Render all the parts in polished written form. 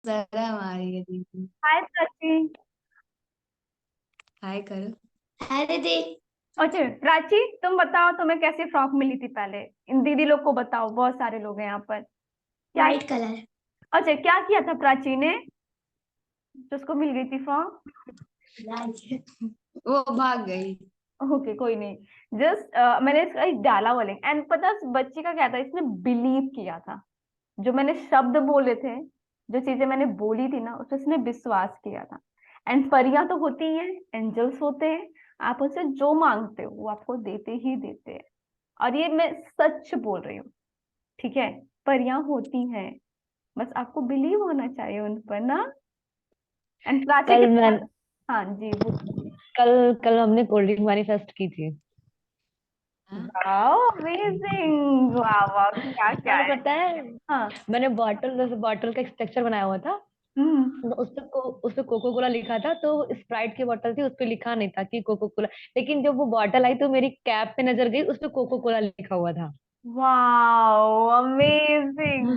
शर्म आ रही है दीदी। हाय प्राची। हाय करो। हाय दीदी। अच्छा प्राची, तुम बताओ तुम्हें कैसी फ्रॉक मिली थी पहले। इन दीदी लोग को बताओ, बहुत सारे लोग हैं यहाँ पर। क्या? White colour. अच्छा, क्या किया था प्राची ने जिसको मिल गई थी फ्रॉक? वो भाग गई। ओके, कोई नहीं। जस्ट मैंने इसका एक डाला वाले, एंड पता है उस बच्ची का क्या था, इसने बिलीव किया था। जो मैंने शब्द बोले थे, जो चीजें मैंने बोली थी ना, उसमें उसने विश्वास किया था। एंड परियां तो होती हैं, एंजल्स होते हैं। आप उनसे जो मांगते हो वो आपको देते ही देते हैं। और ये मैं सच बोल रही हूँ। ठीक है, परियां होती हैं। बस आपको बिलीव होना चाहिए उन पर ना। एंड प्राची के कल मैं साथ। हाँ जी, वो। कल कल हमने कोल्ड ड्रिंक मैनिफेस्ट की थी। हाँ। Wow, amazing! वाह वाह, क्या क्या और है। पता है, हाँ। मैंने बॉटल का स्ट्रक्चर बनाया हुआ था। हम्म। तो उस पे कोको कोला लिखा था, तो स्प्राइट की बोतल थी, उस पे लिखा नहीं था कि कोको कोला। लेकिन जब वो बॉटल आई तो मेरी कैप पे नजर गई, उस पे कोको कोला लिखा हुआ था। Wow, amazing!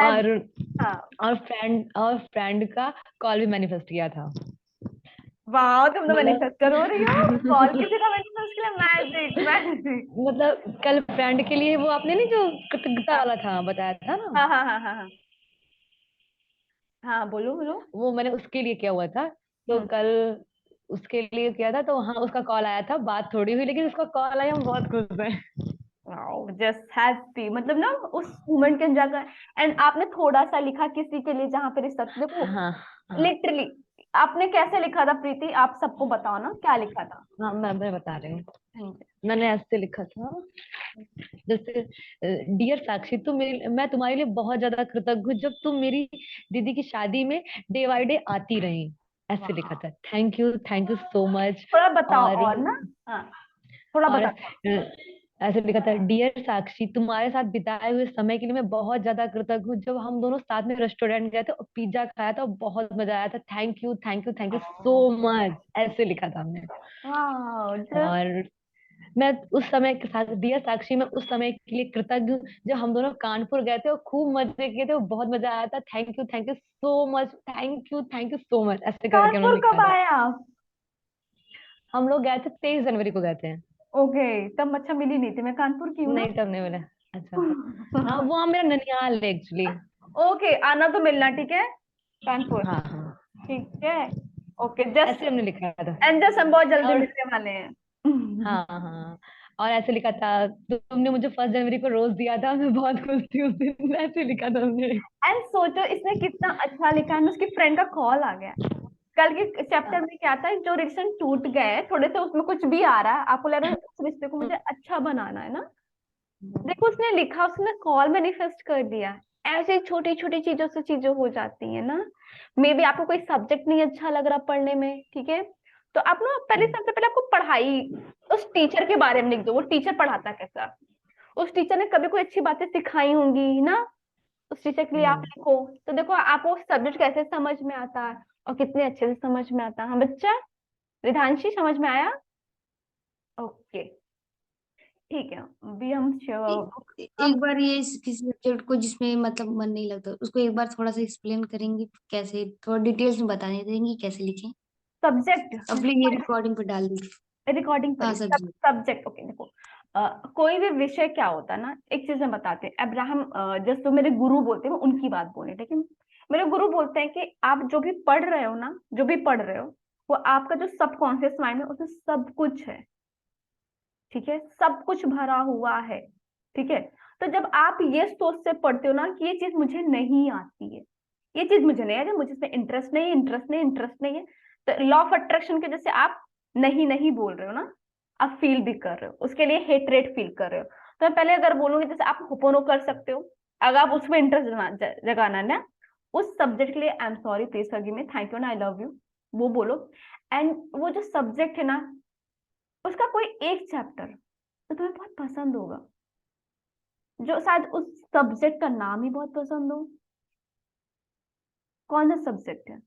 और हाँ। फ्रेंड का कॉल भी मैनिफेस्ट किया था। वाह, तुम तो मतलब मैनिफेस्ट करो रही हो। कॉल किसी का मैनिफेस्ट के लिए? Magic magic. मतलब कल फ्रेंड के लिए वो आपने नहीं जो कृतज्ञता हाँ वाला था बताया था ना, हाँ हाँ हाँ हाँ हाँ। हाँ, बोलो बोलो। वो मैंने उसके लिए किया हुआ था। तो हम्म। कल उसके लिए किया था, तो हाँ उसका कॉल आया था, बात थोड़ी हुई, लेकिन उसका कॉल आया, हम बहुत खुश हैं। वाओ, जस्ट हैप्पी, मतलब ना उस मोमेंट के एंजॉय कर। एंड आपने थोड़ा सा लिखा किसी के लिए जहां पे रिश्ता, देखो। हाँ हाँ लिटरली। आपने कैसे लिखा था प्रीति? आप सबको बताओ ना क्या लिखा था। हाँ, मैं बता रही हूँ। हम्म। मैंने ऐसे लिखा था, जैसे डियर साक्षी, मैं तुम्हारे लिए बहुत ज्यादा कृतज्ञ हूँ, जब तुम मेरी दीदी की शादी में डे बाय डे आती रही। ऐसे लिखा वाह, था, थैंक यू सो मच। थोड़ा बताओ और और ना। हाँ, थोड़ा और बताओ। ऐसे लिखा था, डियर साक्षी, तुम्हारे साथ बिताए हुए समय के लिए मैं बहुत ज्यादा कृतज्ञ हूँ। जब हम दोनों साथ में रेस्टोरेंट गए थे और पिज्जा खाया था, बहुत मजा आया था। Thank you so much. ऐसे लिखा था हमने। वाह, जस्ट। और मैं उस समय के साथ, डियर साक्षी, मैं उस समय के लिए कृतज्ञ हूँ जब हम दोनों कानपुर गए थे और खूब मजे किए थे, और बहुत मजा आया था। Thank you so much, thank you so much, ऐसे करके हमने कानपुर कब लिखा था। आए आप? हम लोग गए थे, 23 जनवरी को गए थे। ओके। तब अच्छा मिली नहीं थी, मैं कानपुर की हूँ ना। नहीं, तब नहीं मिला। अच्छा। हाँ, वो मेरा ननिहाल है एक्चुअली। ओके, आना तो मिलना, ठीक है। कानपुर। हाँ हाँ, ठीक है। Okay, just. ऐसे हमने लिखा था। एंड जस्ट हम बहुत जल्दी और मिलने वाले हैं। हाँ हाँ, और ऐसे लिखा था, तुमने मुझे 1 जनवरी को रोज दिया था, मैं बहुत खुश थी उस दिन। ऐसे लिखा था हमने। एंड सोचो इसने कितना अच्छा लिखा है, उसकी फ्रेंड का कॉल आ गया। कल के चैप्टर हाँ, में क्या था, जो रिलेशन टूट गए थोड़े से, उसमें कुछ भी आ रहा है, आपको लग रहा है उस रिश्ते को मुझे अच्छा बनाना है ना। देखो उसने लिखा, उसने कॉल मैनिफेस्ट कर दिया। ऐसे छोटी छोटी चीजों से चीजें हो जाती है ना। मे बी आपको कोई सब्जेक्ट नहीं अच्छा लग रहा पढ़ने में, ठीक है। तो आप ना पहले, सबसे पहले आपको पढ़ाई, उस टीचर के बारे में लिख दो, वो टीचर पढ़ाता कैसा। उस टीचर ने कभी कोई अच्छी बातें सिखाई होंगी ना। उस टीचर के लिए आप हम्म, लिखो। तो देखो आपको सब्जेक्ट कैसे समझ में आता है, और कितने अच्छे से समझ में आता है। हाँ बच्चा, रिधांशी, समझ में आया? ओके। ठीक है, अभी हम एक बार ये किसी सब्जेक्ट को जिसमें मतलब मन नहीं लगता उसको एक बार थोड़ा सा एक्सप्लेन करेंगे, कैसे थोड़ा डिटेल्स में बताने देंगे कैसे लिखें। सब्जेक्ट। अब प्लीज ये रिकॉर्डिंग पर डाल दीजिए। रिकॉर्डिंग पर हाँ ही सब सब्जी। सब्जेक्ट। ओके, देखो। कोई भी विषय क्या होता है ना, एक चीज में बताते हैं। अब्राहम, जैसे तो मेरे गुरु बोलते हैं, मैं उनकी बात बोले, ठीक है। मेरे गुरु बोलते हैं कि आप जो भी पढ़ रहे हो ना, जो भी पढ़ रहे हो, वो आपका जो सबकॉन्शियस माइंड है उसमें सब कुछ है। ठीक है, सब कुछ भरा हुआ है। ठीक है। तो जब आप ये सोच से पढ़ते हो ना कि ये चीज मुझे नहीं आती है, ये चीज मुझे नहीं आती, मुझे इसमें इंटरेस्ट नहीं, इंटरेस्ट नहीं, इंटरेस्ट नहीं है, तो लॉ ऑफ अट्रैक्शन के जैसे आप नहीं नहीं बोल रहे हो ना, आप फील भी कर रहे हो, उसके लिए हेटरेट फील कर रहे हो। तो मैं पहले अगर बोलूंगी, जैसे आप होपोनो कर सकते हो, अगर आप उसमें इंटरेस्ट जगाना है ना, उस सब्जेक्ट के लिए I am sorry, please forgive me, thank you ना, आई लव यू, वो बोलो। एंड वो जो सब्जेक्ट है ना, उसका कोई एक चैप्टर तो तुम्हें बहुत पसंद होगा, जो शायद उस सब्जेक्ट का नाम ही बहुत पसंद हो। कौन सा सब्जेक्ट है?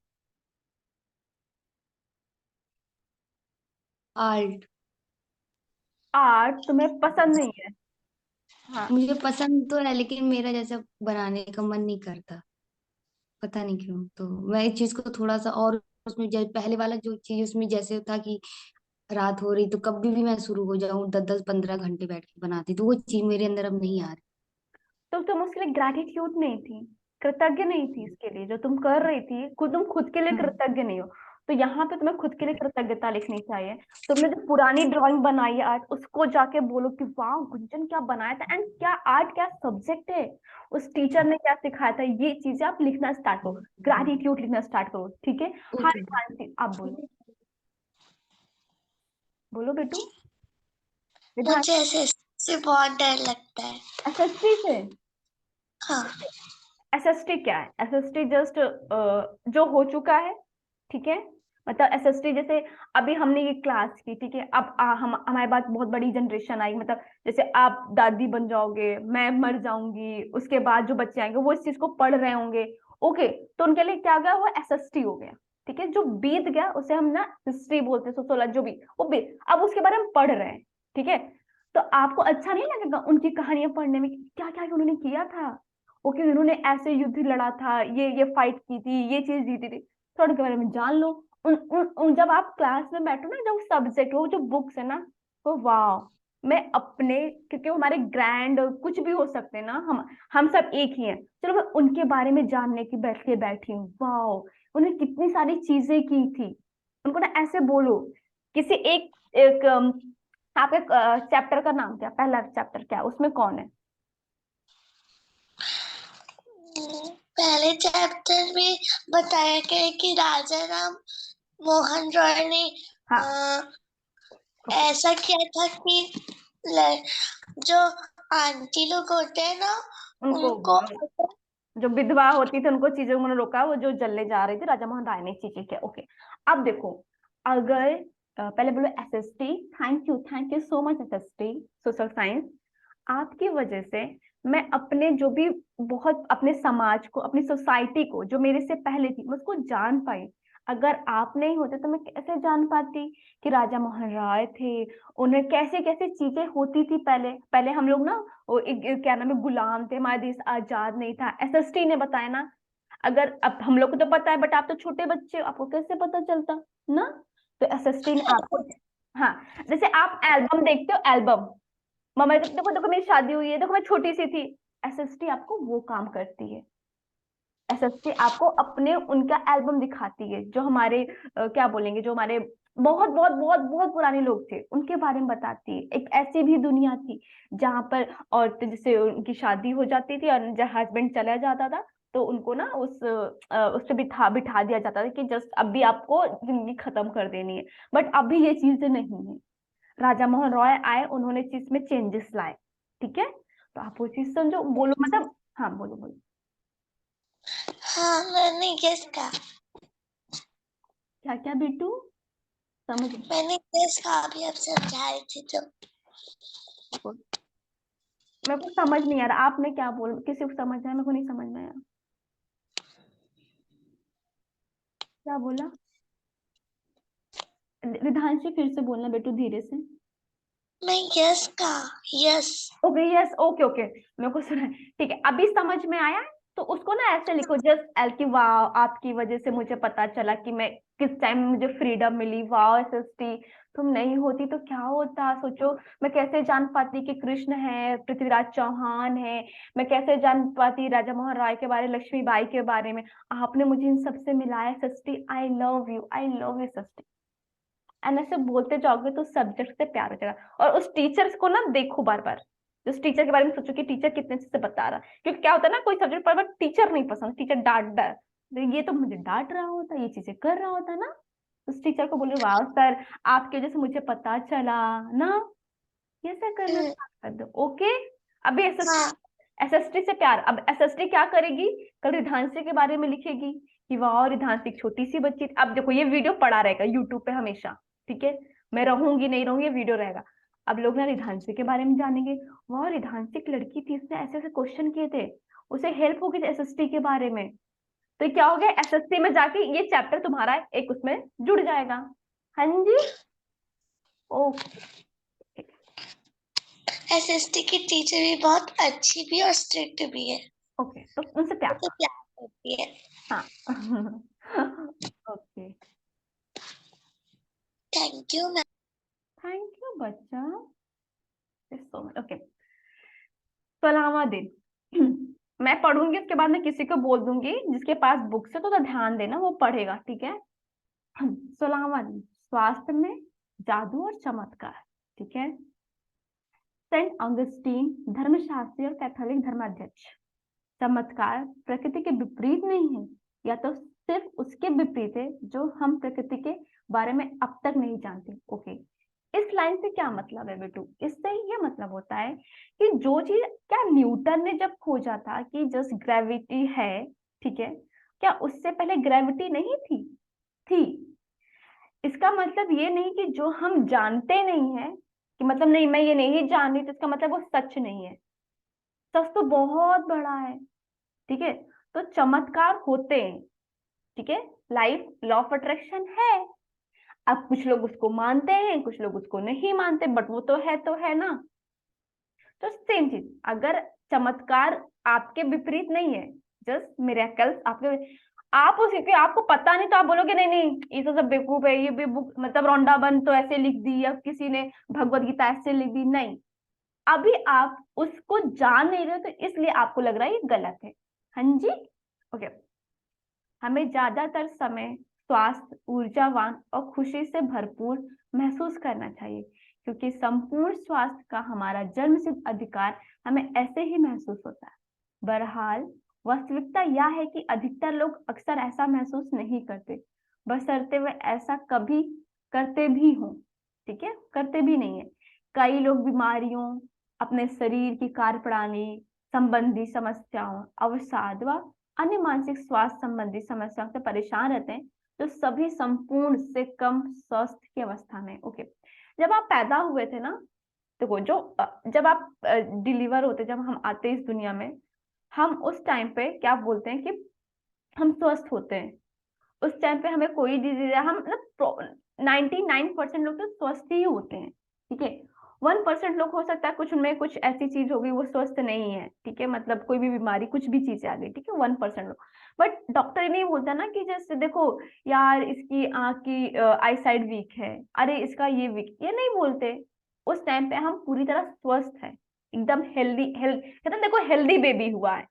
आर्ट। आर्ट तुम्हें पसंद नहीं है? हाँ मुझे पसंद तो है लेकिन मेरा जैसा बनाने का मन नहीं करता, पता नहीं क्यों। तो मैं इस चीज को थोड़ा सा और उसमें पहले वाला जो चीज उसमें जैसे था कि रात हो रही तो कभी भी मैं शुरू हो जाऊं 10-10 15 घंटे बैठ के बनाती, तो वो चीज मेरे अंदर अब नहीं आ रही। तो तुम उसके लिए ग्रैटिट्यूड नहीं थी, कृतज्ञ नहीं थी इसके लिए जो तुम कर रही थी, तुम खुद के लिए हाँ। कृतज्ञ नहीं हो। तो यहाँ पे तुम्हें खुद के लिए कृतज्ञता लिखनी चाहिए। तुमने जो पुरानी ड्राइंग बनाई है आर्ट, उसको जाके बोलो कि वाह गुंजन क्या बनाया था, एंड क्या आर्ट क्या सब्जेक्ट है, उस टीचर ने क्या सिखाया था, ये चीजें आप लिखना स्टार्ट करो, ग्रैटिट्यूड लिखना स्टार्ट करो, ठीक है। हाँ ओके। रिधांशी आप बोलो, बोलो बेटू। रिधांशी मुझे एसएससी से बहुत डर लगता है। एसएसटी से, हाँ। एसएसटी क्या है? एसएसटी जस्ट जो हो चुका है, ठीक है। मतलब एसएसटी जैसे अभी हमने ये क्लास की, ठीक है, अब हम हमारे पास बहुत बड़ी जनरेशन आई, मतलब जैसे आप दादी बन जाओगे, मैं मर जाऊंगी, उसके बाद जो बच्चे आएंगे वो इस चीज को पढ़ रहे होंगे, ओके। तो उनके लिए क्या गया, वो एसएसटी हो गया, ठीक है। जो बीत गया उसे हम ना हिस्ट्री बोलते हैं, सोशोलॉजी जो भी, वो बीत, अब उसके बारे में पढ़ रहे हैं, ठीक है। तो आपको अच्छा नहीं लगेगा उनकी कहानियां पढ़ने में, क्या क्या उन्होंने किया था, ओके, उन्होंने ऐसे युद्ध लड़ा था, ये फाइट की थी, ये चीज जीती थी, थोड़ा उनके बारे में जान लो। जब आप क्लास में बैठो ना, जब सब्जेक्ट वो जो बुक्स है ना, तो वाह, मैं अपने, क्योंकि वो हमारे ग्रैंड कुछ भी हो सकते हैं ना, हम सब एक ही हैं, चलो मैं उनके बारे में जानने की बैठ के बैठी हूँ, वाह उन्होंने कितनी सारी चीजें की थी। उनको ना ऐसे बोलो, किसी एक आपके चैप्टर का नाम क्या, पहला चैप्टर क्या, उसमें कौन है? पहले चैप्टर में बताया गया है कि राजा राम मोहन रॉय ने हाँ ऐसा किया था कि जो आंटी लोग होते हैं ना उनको, उनको जो विधवा होती थी उनको चीजें उन्होंने रोका, वो जो जलने जा रही थी, राजा मोहन राय ने चीजें किया, ओके। अब देखो, अगर पहले बोलो SST, thank you so much SST social science, आपकी वजह से मैं अपने जो भी, बहुत अपने समाज को, अपनी सोसाइटी को, जो मेरे से पहले थी, मैं उसको जान पाई। अगर आप नहीं होते तो मैं कैसे जान पाती कि राजा मोहन राय थे, उन्हें कैसे कैसे चीजें होती थी, पहले पहले हम लोग ना, वो क्या नाम है, गुलाम थे, हमारा देश आजाद नहीं था, एसएसटी ने बताया ना। अगर अब हम लोग को तो पता है, बट आप तो छोटे बच्चे हो, आपको कैसे पता चलता ना। तो एसएसटी ने आपको, हाँ, जैसे आप एल्बम देखते हो, एल्बम, मम्मा देखो देखो मेरी शादी हुई है, देखो मैं छोटी सी थी, एसएसटी आपको वो काम करती है। एसएसटी आपको अपने उनका एल्बम दिखाती है, जो हमारे क्या बोलेंगे, जो हमारे बहुत बहुत बहुत बहुत पुराने लोग थे उनके बारे में बताती है। एक ऐसी भी दुनिया थी जहां पर औरतें, जैसे उनकी शादी हो जाती थी और जब हस्बैंड चला जाता था, तो उनको ना उस पे बिठा बिठा दिया जाता था कि जस्ट अभी आपको जिंदगी खत्म कर देनी है। बट अभी ये चीजें नहीं है, राजा मोहन रॉय आए, उन्होंने चीज में चेंजेस लाए, ठीक है। तो आप वो चीज समझो, बोलो मतलब, हाँ बोलो बोलो। हाँ मैंने गेस कहा, क्या क्या बिट्टू, समझ मैंने गेस कहा अभी आप समझाए थे तो। मेरे को समझ नहीं आ रहा आपने क्या बोल, किसी को समझ आया, मेरे को नहीं समझ में आया, क्या बोला? रिधांशी फिर से बोलना बेटू, धीरे से। मैं यस कहा, yes. Okay yes, okay okay, मेरे को सुना है, ठीक है, अभी समझ में आया। तो उसको ना ऐसे लिखो, जस्ट एल की, वाह आपकी वजह से मुझे पता चला कि मैं किस टाइम मुझे फ्रीडम मिली, वाह एसएसटी, तुम नहीं होती तो क्या होता, सोचो, मैं कैसे जान पाती कि कृष्ण है, पृथ्वीराज चौहान है, मैं कैसे जान पाती राजा मोहन राय के बारे, लक्ष्मीबाई के बारे में, आपने मुझे इन सबसे मिलाया SST, I love you SST. And ऐसे बोलते जाओगे तो सब्जेक्ट से प्यार हो जाएगा। और उस टीचर को ना देखो बार बार, उस टीचर के बारे में सोचो कि टीचर कितने अच्छे से बता रहा, क्योंकि क्या होता है ना, कोई सब्जेक्ट पर टीचर नहीं पसंद, टीचर डांट डांट, तो ये तो मुझे डांट रहा होता, ये चीजें कर रहा होता ना, उस टीचर को बोले वाह सर, आपकी वजह से मुझे पता चला ना, ये ऐसा करना स्टार्ट कर दो, ओके। अभी हाँ। एसएसटी से प्यार, अब एसएसटी क्या करेगी, कल रिधांशी के बारे में लिखेगी कि वाह रिधांशी एक छोटी सी बच्ची थी। अब देखो ये वीडियो पड़ा रहेगा यूट्यूब पे हमेशा, ठीक है, मैं रहूंगी नहीं रहूंगी, ये वीडियो रहेगा। अब लोग ना रिधांशी के बारे में जानेंगे, वाह रिधांशी एक लड़की थी, उसने ऐसे ऐसे क्वेश्चन किए थे, उसे हेल्प होगी एसएसटी के बारे में। तो क्या हो गया, एसएसटी में जाके ये चैप्टर तुम्हारा एक उसमें जुड़ जाएगा। हाँ जी, ओके। एसएसटी की टीचर भी बहुत अच्छी भी और स्ट्रिक्ट भी है, ओके, तो उनसे प्यार। तो प्यार करती है। हाँ okay, thank you ma'am. Thank you बच्चा, सो मच। ओके, 16वां दिन मैं पढ़ूंगी, उसके बाद मैं किसी को बोल दूंगी जिसके पास बुक्स है, तो ध्यान देना, वो पढ़ेगा, ठीक है। 16वां दिन, स्वास्थ्य में जादू और चमत्कार, ठीक है। सेंट ऑगस्टीन, धर्मशास्त्री और कैथोलिक धर्माध्यक्ष। चमत्कार प्रकृति के विपरीत नहीं है, या तो सिर्फ उसके विपरीत है जो हम प्रकृति के बारे में अब तक नहीं जानते। ओके, इस लाइन से क्या मतलब है बेटू? इससे ये मतलब होता है कि जो चीज, क्या न्यूटन ने जब खोजा था कि जस्ट ग्रेविटी है, ठीक है, क्या उससे पहले ग्रेविटी नहीं थी? थी। इसका मतलब ये नहीं कि जो हम जानते नहीं है, कि मतलब नहीं मैं ये नहीं जान रही, तो इसका मतलब वो सच नहीं है। सच तो बहुत बड़ा है, ठीक है। तो चमत्कार होते हैं, ठीक है, लाइफ लॉ ऑफ अट्रैक्शन है। अब कुछ लोग उसको मानते हैं, कुछ लोग उसको नहीं मानते, बट वो तो है ना। तो सेम चीज, अगर चमत्कार आपके विपरीत नहीं है, जस्ट मिरेकल्स आपके, आप उसी पे, आपको पता नहीं तो आप बोलोगे नहीं नहीं ये तो सब बेवकूफ है, ये भी बुक मतलब रौंडाबन तो ऐसे लिख दी, या किसी ने भगवत गीता ऐसे लिख दी, नहीं। अभी आप उसको जान नहीं रहे हो, तो इसलिए आपको लग रहा है ये गलत है। हाँ जी, ओके। हमें ज्यादातर समय स्वास्थ्य, ऊर्जावान और खुशी से भरपूर महसूस करना चाहिए, क्योंकि संपूर्ण स्वास्थ्य का हमारा जन्मसिद्ध अधिकार हमें ऐसे ही महसूस होता है। बहरहाल वास्तविकता यह है कि अधिकतर लोग अक्सर ऐसा महसूस नहीं करते, बशर्ते वे ऐसा कभी करते भी हों, ठीक है, करते भी नहीं है। कई लोग बीमारियों, अपने शरीर की कार्यप्रणाली संबंधी समस्याओं, अवसाद व अन्य मानसिक स्वास्थ्य संबंधी समस्याओं से परेशान रहते हैं, जो सभी संपूर्ण से कम स्वास्थ्य की अवस्था में। ओके, जब आप पैदा हुए थे ना, देखो जो जब आप डिलीवर होते, जब हम आते हैं इस दुनिया में, हम उस टाइम पे क्या बोलते हैं कि हम स्वस्थ होते हैं। उस टाइम पे हमें कोई डिजीज, हम मतलब 99% लोग तो स्वस्थ ही होते हैं, ठीक है। 1% लोग हो सकता है कुछ उनमें कुछ ऐसी चीज हो गई वो स्वस्थ नहीं है, ठीक है, मतलब कोई भी बीमारी कुछ भी चीज आ गई, ठीक है, 1% लोग। बट डॉक्टर ये नहीं बोलता ना कि जैसे देखो यार इसकी आंख की आई साइड वीक है, अरे इसका ये वीक, ये नहीं बोलते। उस टाइम पे हम पूरी तरह स्वस्थ है, एकदम हेल्दी, कहते हैं देखो हेल्दी बेबी हुआ है,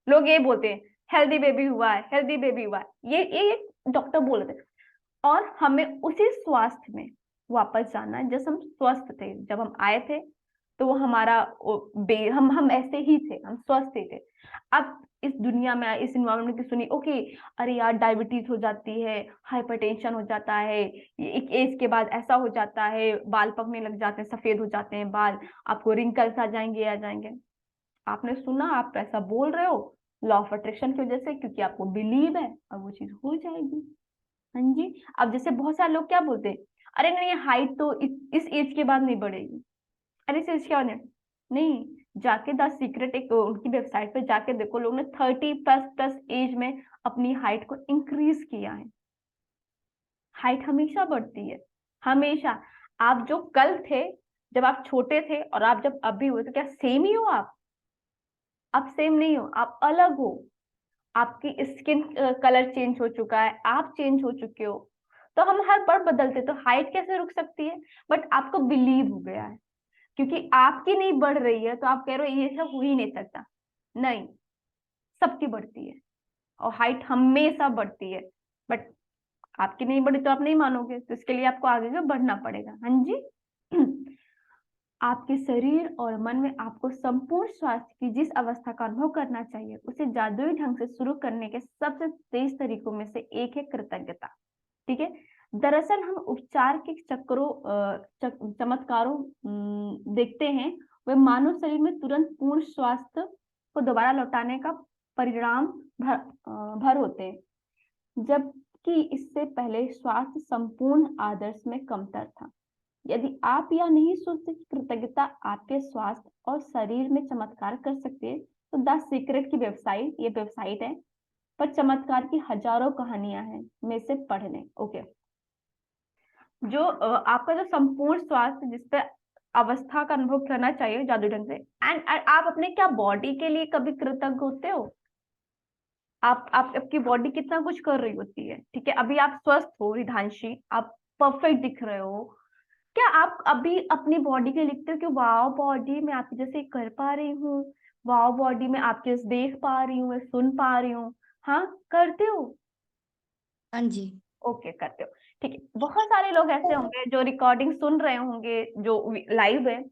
लोग ये बोलते हैं हेल्दी बेबी हुआ है, हेल्दी बेबी हुआ है, ये डॉक्टर बोल रहे थे। और हमें उसी स्वास्थ्य में वापस जाना है, जैसे हम स्वस्थ थे जब हम आए थे, तो वो हमारा हम ऐसे ही थे, हम स्वस्थ ही थे। अब इस दुनिया में, इस इन्वायरमेंट की सुनी, ओके अरे यार डायबिटीज हो जाती है, हाइपरटेंशन हो जाता है, ये एक एज के बाद ऐसा हो जाता है, बाल पकने लग जाते हैं, सफेद हो जाते हैं बाल, आपको रिंकल्स आ जाएंगे। आपने सुना, आप ऐसा बोल रहे हो लॉ ऑफ अट्रैक्शन की वजह से, क्योंकि आपको बिलीव है और वो चीज हो जाएगी। हाँ जी। अब जैसे बहुत सारे लोग क्या बोलते हैं, अरे नहीं हाइट तो इस एज के बाद नहीं बढ़ेगी, अरे इस एज के बाद नहीं। जाके द सीक्रेट एक उनकी वेबसाइट पे जाके देखो, लोग ने 30++ एज में अपनी हाइट को इंक्रीज किया है। हाइट हमेशा बढ़ती है, हमेशा। आप जो कल थे, जब आप छोटे थे, और आप जब अभी हुए, तो क्या सेम ही हो आप सेम नहीं हो, आप अलग हो। आपकी स्किन कलर चेंज हो चुका है, आप चेंज हो चुके हो। तो हम हर बार बदलते, तो हाइट कैसे रुक सकती है? बट आपको बिलीव हो गया है, क्योंकि आपकी नहीं बढ़ रही है, तो आप कह रहे हो ये सब हो ही नहीं सकता। नहीं, सबकी बढ़ती है, और हाइट हमेशा बढ़ती है। बट आपकी नहीं बढ़ी तो आप नहीं मानोगे, तो इसके लिए आपको आगे बढ़ना पड़ेगा। हाँ जी। आपके शरीर और मन में आपको संपूर्ण स्वास्थ्य की जिस अवस्था का अनुभव करना चाहिए, उसे जादुई ढंग से शुरू करने के सबसे तेज तरीकों में से एक है कृतज्ञता, ठीक है। दरअसल हम उपचार के चमत्कारों देखते हैं, वे मानव शरीर में तुरंत पूर्ण स्वास्थ्य को दोबारा लौटाने का परिणाम भर होते हैं, जबकि इससे पहले स्वास्थ्य संपूर्ण आदर्श में कमतर था। यदि आप यह नहीं सोचते कि कृतज्ञता आपके स्वास्थ्य और शरीर में चमत्कार कर सकती है, तो द सीक्रेट की वेबसाइट, ये वेबसाइट है, पर चमत्कार की हजारों कहानियां हैं, में से पढ़ लें। ओके, जो आपका जो संपूर्ण स्वास्थ्य, जिसपे अवस्था का अनुभव करना चाहिए जादू ढंग से। एंड आप अपने क्या बॉडी के लिए कभी कृतज्ञ होते हो? आप आपकी बॉडी कितना कुछ कर रही होती है, ठीक है। अभी आप स्वस्थ हो रिधांशी, आप परफेक्ट दिख रहे हो, क्या आप अभी अपनी बॉडी के लिए लिखते हो कि वाओ बॉडी मैं आपकी जैसे कर पा रही हूँ, वाओ बॉडी मैं आपके जैसे देख पा रही हूँ, सुन पा रही हूँ? हाँ, करते हो? हाँ जी। ओके, करते हो, ठीक है। बहुत सारे लोग ऐसे होंगे जो रिकॉर्डिंग सुन रहे होंगे, जो लाइव है,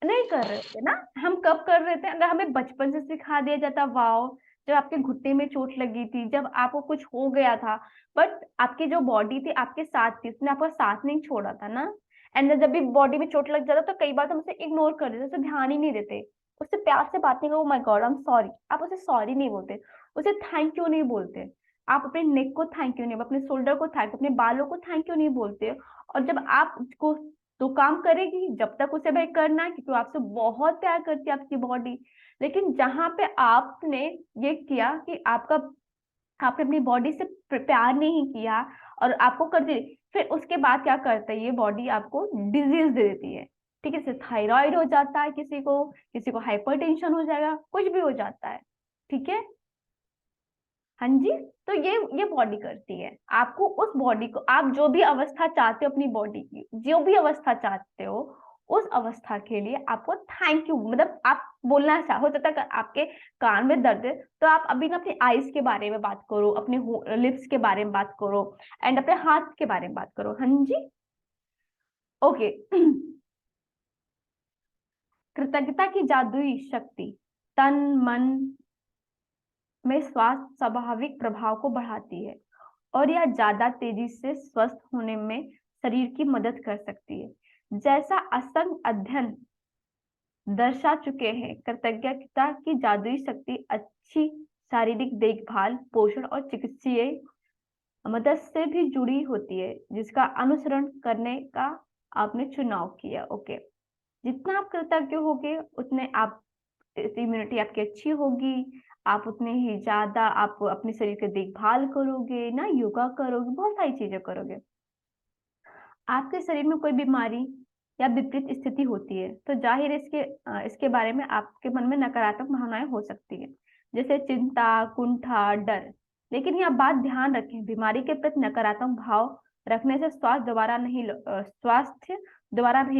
नहीं कर रहे थे ना। हम कब कर रहे थे? अगर हमें बचपन से सिखा दिया जाता, वाओ जब आपके घुटने में चोट लगी थी, जब आपको कुछ हो गया था, बट आपकी जो बॉडी थी आपके साथ थी, उसने आपका साथ नहीं छोड़ा था ना। एंड जब भी बॉडी में चोट लग जाता तो कई बार तो हम उसे इग्नोर कर देते, उसे ध्यान ही नहीं देते, उससे प्यार से बात नहीं करो, my God I am sorry, आप उसे सॉरी नहीं बोलते, उसे थैंक यू नहीं बोलते, आप अपने नेक को थैंक यू नहीं, अपने शोल्डर को थैंक, अपने बालों को थैंक यू नहीं बोलते। और जब आपको तो काम करेगी जब तक उसे भाई करना है, क्योंकि वो आपसे बहुत प्यार करती है आपकी बॉडी। लेकिन जहां पे आपने ये किया कि आपने अपनी बॉडी से प्यार नहीं किया और आपको कर दी, फिर उसके बाद क्या करता है ये बॉडी, आपको डिजीज दे देती है, ठीक है। जैसे थायराइड हो जाता है किसी को हाइपरटेंशन हो जाएगा, कुछ भी हो जाता है, ठीक है। हाँ जी। तो ये बॉडी करती है आपको, उस बॉडी को आप जो भी अवस्था चाहते हो अपनी बॉडी की, जो भी अवस्था चाहते हो उस अवस्था के लिए आपको थैंक यू, मतलब आप बोलना चाहो। हो सकता है आपके कान में दर्द है तो आप अभी ना अपने आईज के बारे में बात करो, अपने लिप्स के बारे में बात करो, एंड अपने हाथ के बारे में बात करो। हाँ जी, ओके। कृतज्ञता की जादुई शक्ति तन मन में स्वास्थ्य स्वाभाविक प्रभाव को बढ़ाती है और यह ज्यादा तेजी से स्वस्थ होने में शरीर की मदद कर सकती है। जैसा असंख्य अध्ययन दर्शा चुके हैं, कृतज्ञता की जादुई शक्ति अच्छी शारीरिक देखभाल, पोषण और चिकित्सीय मदद से भी जुड़ी होती है, जिसका अनुसरण करने का आपने चुनाव किया। ओके, जितना आप कृतज्ञ होगे उतने आप इम्यूनिटी आपकी अच्छी होगी, आप उतने ही ज्यादा आप अपने शरीर की देखभाल करोगे ना, योगा करोगे, बहुत सारी चीजें करोगे। आपके शरीर में कोई बीमारी या विपरीत स्थिति होती है तो जाहिर इसके बारे में आपके मन में नकारात्मक भावनाएं हो सकती है, जैसे चिंता, कुंठा, डर। लेकिन यह बात ध्यान रखें, बीमारी के प्रति नकारात्मक भाव रखने से स्वास्थ्य दोबारा नहीं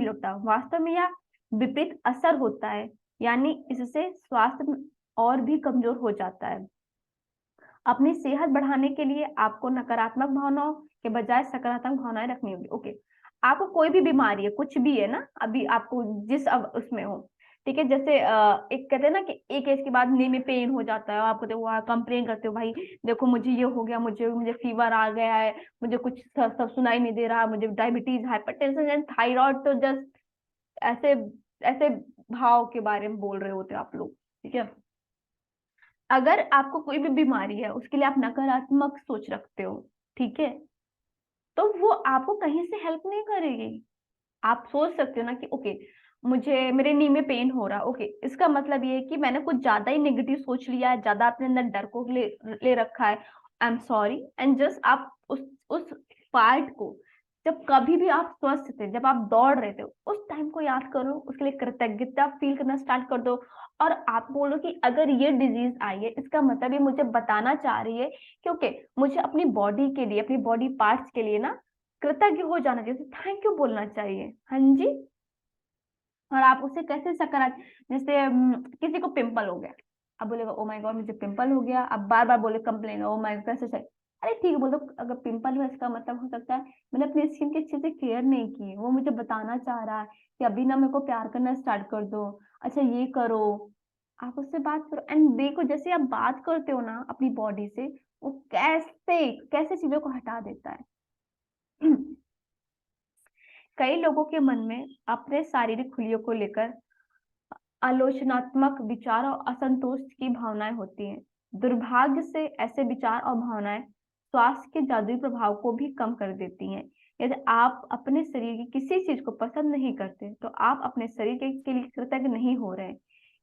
लौटता, वास्तव में यह विपरीत असर होता है, यानी इससे स्वास्थ्य और भी कमजोर हो जाता है। अपनी सेहत बढ़ाने के लिए आपको नकारात्मक भावनाओं के बजाय सकारात्मक भावनाएं रखनी होगी। ओके, आपको कोई भी बीमारी है, कुछ भी है ना, अभी आपको जिस अब उसमें हो, ठीक है। जैसे एक कहते हैं ना कि एक एज के बाद नी में पेन हो जाता है, आपको देखो वहाँ कंप्लेन करते हो, भाई देखो मुझे ये हो गया, मुझे मुझे फीवर आ गया है, मुझे कुछ सब सुनाई नहीं दे रहा, मुझे डायबिटीज, हाइपरटेंशन एंड थायराइड, तो जस्ट ऐसे ऐसे भाव के बारे में बोल रहे होते आप लोग, ठीक है। अगर आपको कोई भी बीमारी है उसके लिए आप नकारात्मक सोच रखते हो, ठीक है, तो वो आपको कहीं से हेल्प नहीं करेगी। आप सोच सकते हो ना कि ओके मुझे मेरे नी में पेन हो रहा, ओके इसका मतलब ये है कि मैंने कुछ ज्यादा ही नेगेटिव सोच लिया है, ज्यादा अपने अंदर डर को ले रखा है, I am sorry. And just आप उस पार्ट को, जब कभी भी आप स्वस्थ थे, जब आप दौड़ रहे थे, उस टाइम को याद करो, उसके लिए कृतज्ञता फील करना स्टार्ट कर दो। और आप बोलो कि अगर ये डिजीज आई है इसका मतलब ये मुझे बताना चाह रही है, क्योंकि मुझे अपनी बॉडी के लिए, अपनी बॉडी पार्ट्स के लिए ना कृतज्ञ हो जाना चाहिए, थैंक यू बोलना चाहिए। हाँ जी। और आप उसे कैसे सकारात्मक, जैसे किसी को पिंपल हो गया, अब बोलेगा ओ माय गॉड मुझे पिंपल हो गया, अब बार बार बोले कंप्लेन, ओ माय कैसे सही, अरे ठीक है बोलो, अगर पिंपल हुआ इसका मतलब हो सकता है मैंने अपनी स्किन की अच्छे से केयर नहीं की, वो मुझे बताना चाह रहा है कि अभी ना मेरे को प्यार करना स्टार्ट कर दो, अच्छा ये करो। आप उससे बात करो एंड देखो जैसे आप बात करते हो ना अपनी बॉडी से, वो कैसे कैसे चीजों को हटा देता है। कई लोगों के मन में अपने शारीरिक खुलियों को लेकर आलोचनात्मक विचार और असंतोष की भावनाएं होती हैं। दुर्भाग्य से ऐसे विचार और भावनाएं स्वास्थ्य के जादुई प्रभाव को भी कम कर देती हैं। यदि आप अपने शरीर की किसी चीज को पसंद नहीं करते तो आप अपने शरीर के लिए कृतज्ञ नहीं हो रहे।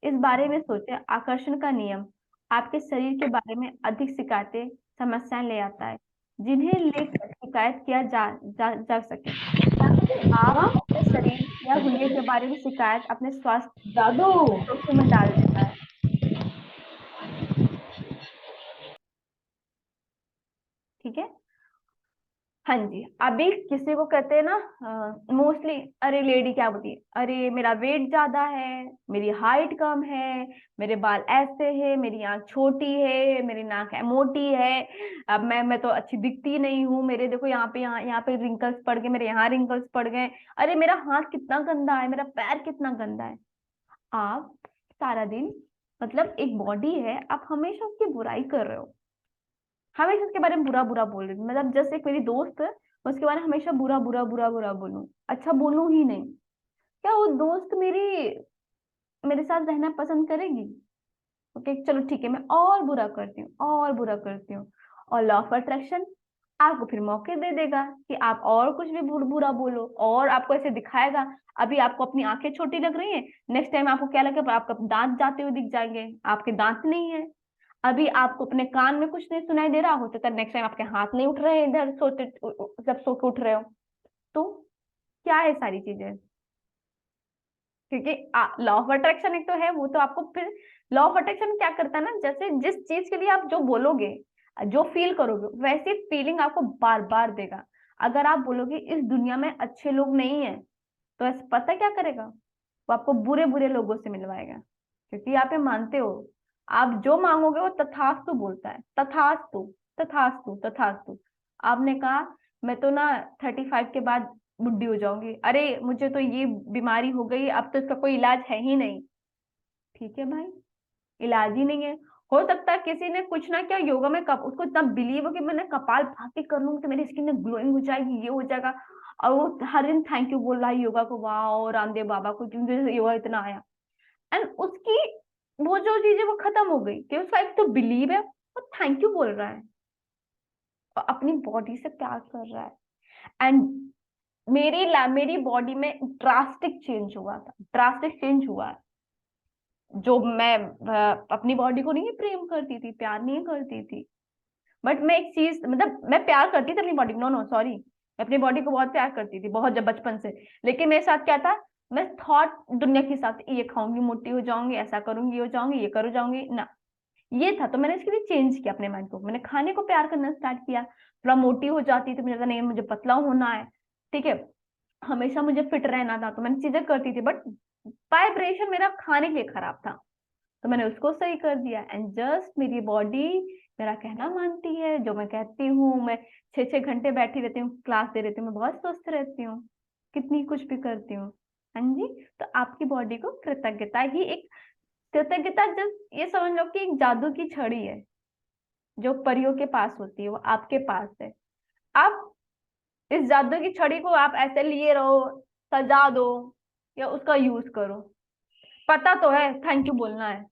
इस बारे में सोचें, आकर्षण का नियम आपके शरीर के बारे में अधिक शिकायतें, समस्याएं ले आता है, जिन्हें लेकर शिकायत किया जा सके। आप अपने शरीर या हुलिये के बारे में शिकायत अपने स्वास्थ्य दादू जोखिम में डाल देता है। ठीक है। हाँ जी, अभी किसी को कहते हैं ना, मोस्टली अरे लेडी क्या बोलती है, अरे मेरा वेट ज्यादा है, मेरी हाइट कम है, मेरे बाल ऐसे है, मेरी आंख छोटी है, मेरी नाक है मोटी है, अब मैं तो अच्छी दिखती नहीं हूँ, मेरे देखो यहाँ पे रिंकल्स पड़ गए, मेरे यहाँ रिंकल्स पड़ गए, अरे मेरा हाथ कितना गंदा है, मेरा पैर कितना गंदा है। आप सारा दिन, मतलब एक बॉडी है, आप हमेशा उसकी बुराई कर रहे हो, हमेशा उसके बारे में बुरा बुरा बोल रही हूँ। मतलब जैसे एक मेरी दोस्त है, मैं उसके बारे में हमेशा बुरा बुरा बुरा बुरा बोलूं, अच्छा बोलूं ही नहीं, क्या वो दोस्त मेरे साथ रहना पसंद करेगी? ओके चलो ठीक है, मैं और बुरा करती हूँ और बुरा करती हूँ, और लॉ ऑफ अट्रैक्शन आपको फिर मौके दे देगा कि आप और कुछ भी बुरा बोलो, और आपको ऐसे दिखाएगा। अभी आपको अपनी आंखें छोटी लग रही हैं, नेक्स्ट टाइम आपको क्या लगेगा, आपका दांत जाते हुए दिख जाएंगे, आपके दांत नहीं है। अभी आपको अपने कान में कुछ नहीं सुनाई दे रहा, हो सकता है नेक्स्ट टाइम आपके हाथ नहीं उठ रहे हैं इधर सोते, जब सो के उठ रहे हो। तो क्या है सारी चीजें, क्योंकि लॉ ऑफ अट्रैक्शन एक तो है, वो तो आपको फिर लॉ ऑफ अट्रैक्शन क्या करता है ना, जैसे जिस चीज के लिए आप जो बोलोगे, जो फील करोगे, वैसी फीलिंग आपको बार बार देगा। अगर आप बोलोगे इस दुनिया में अच्छे लोग नहीं है, तो ऐसे पता क्या करेगा, वो आपको बुरे बुरे लोगों से मिलवाएगा, क्योंकि आप ये मानते हो, आप जो मांगोगे वो तथास्तु बोलता है, तथास्तु तथास्तु तथास्तु। आपने कहा मैं तो ना 35 के बाद बुढ़ी हो जाऊंगी, अरे मुझे तो ये बीमारी हो गई, अब तो इसका कोई इलाज है ही नहीं। ठीक है भाई, इलाज ही नहीं है। हो सकता है किसी ने कुछ ना किया योगा में, कब उसको इतना बिलीव हो कि मैंने कपाल भाती कर लूंगी तो मेरी स्किन में ग्लोइंग हो जाएगी, ये हो जाएगा, और वो हर दिन थैंक यू बोल रहा है योगा को, वाह रामदेव बाबा को, क्योंकि योगा इतना आया। एंड उसकी वो जो चीज है वो खत्म हो गई, कि उसका एक तो बिलीव है, वो थैंक यू बोल रहा है, और अपनी बॉडी से प्यार कर रहा है। एंड मेरी बॉडी में ड्रास्टिक चेंज हुआ था, ड्रास्टिक चेंज हुआ। जो मैं अपनी बॉडी को नहीं प्रेम करती थी, प्यार नहीं करती थी, बट मैं एक चीज, मतलब मैं प्यार करती थी अपनी बॉडी को, नो नो सॉरी, मैं अपनी बॉडी को बहुत प्यार करती थी, बहुत, जब बचपन से। लेकिन मेरे साथ क्या था, मैं थॉट दुनिया के हिसाब से, ये खाऊंगी मोटी हो जाऊंगी, ऐसा करूंगी ये हो जाऊंगी, ये करूँ जाऊंगी ना, ये था। तो मैंने इसके लिए चेंज किया अपने माइंड को, मैंने खाने को प्यार करना स्टार्ट किया, थोड़ा मोटी हो जाती तो मुझे लगा नहीं मुझे पतला होना है, ठीक है, हमेशा मुझे फिट रहना था, तो मैंने चीजें करती थी, बट वाइब्रेशन मेरा खाने के लिए खराब था, तो मैंने उसको सही कर दिया। एंड जस्ट मेरी बॉडी मेरा कहना मानती है, जो मैं कहती हूँ, मैं 6 6 घंटे बैठी रहती हूँ, क्लास दे रहती हूँ, मैं बहुत स्वस्थ रहती हूँ, कितनी कुछ भी करती हूँ। हाँ जी, तो आपकी बॉडी को कृतज्ञता ही एक, कृतज्ञता जस्ट ये समझ लो कि एक जादू की छड़ी है, जो परियों के पास होती है, वो आपके पास है। आप इस जादू की छड़ी को आप ऐसे लिए रहो, सजा दो, या उसका यूज करो। पता तो है थैंक यू बोलना है,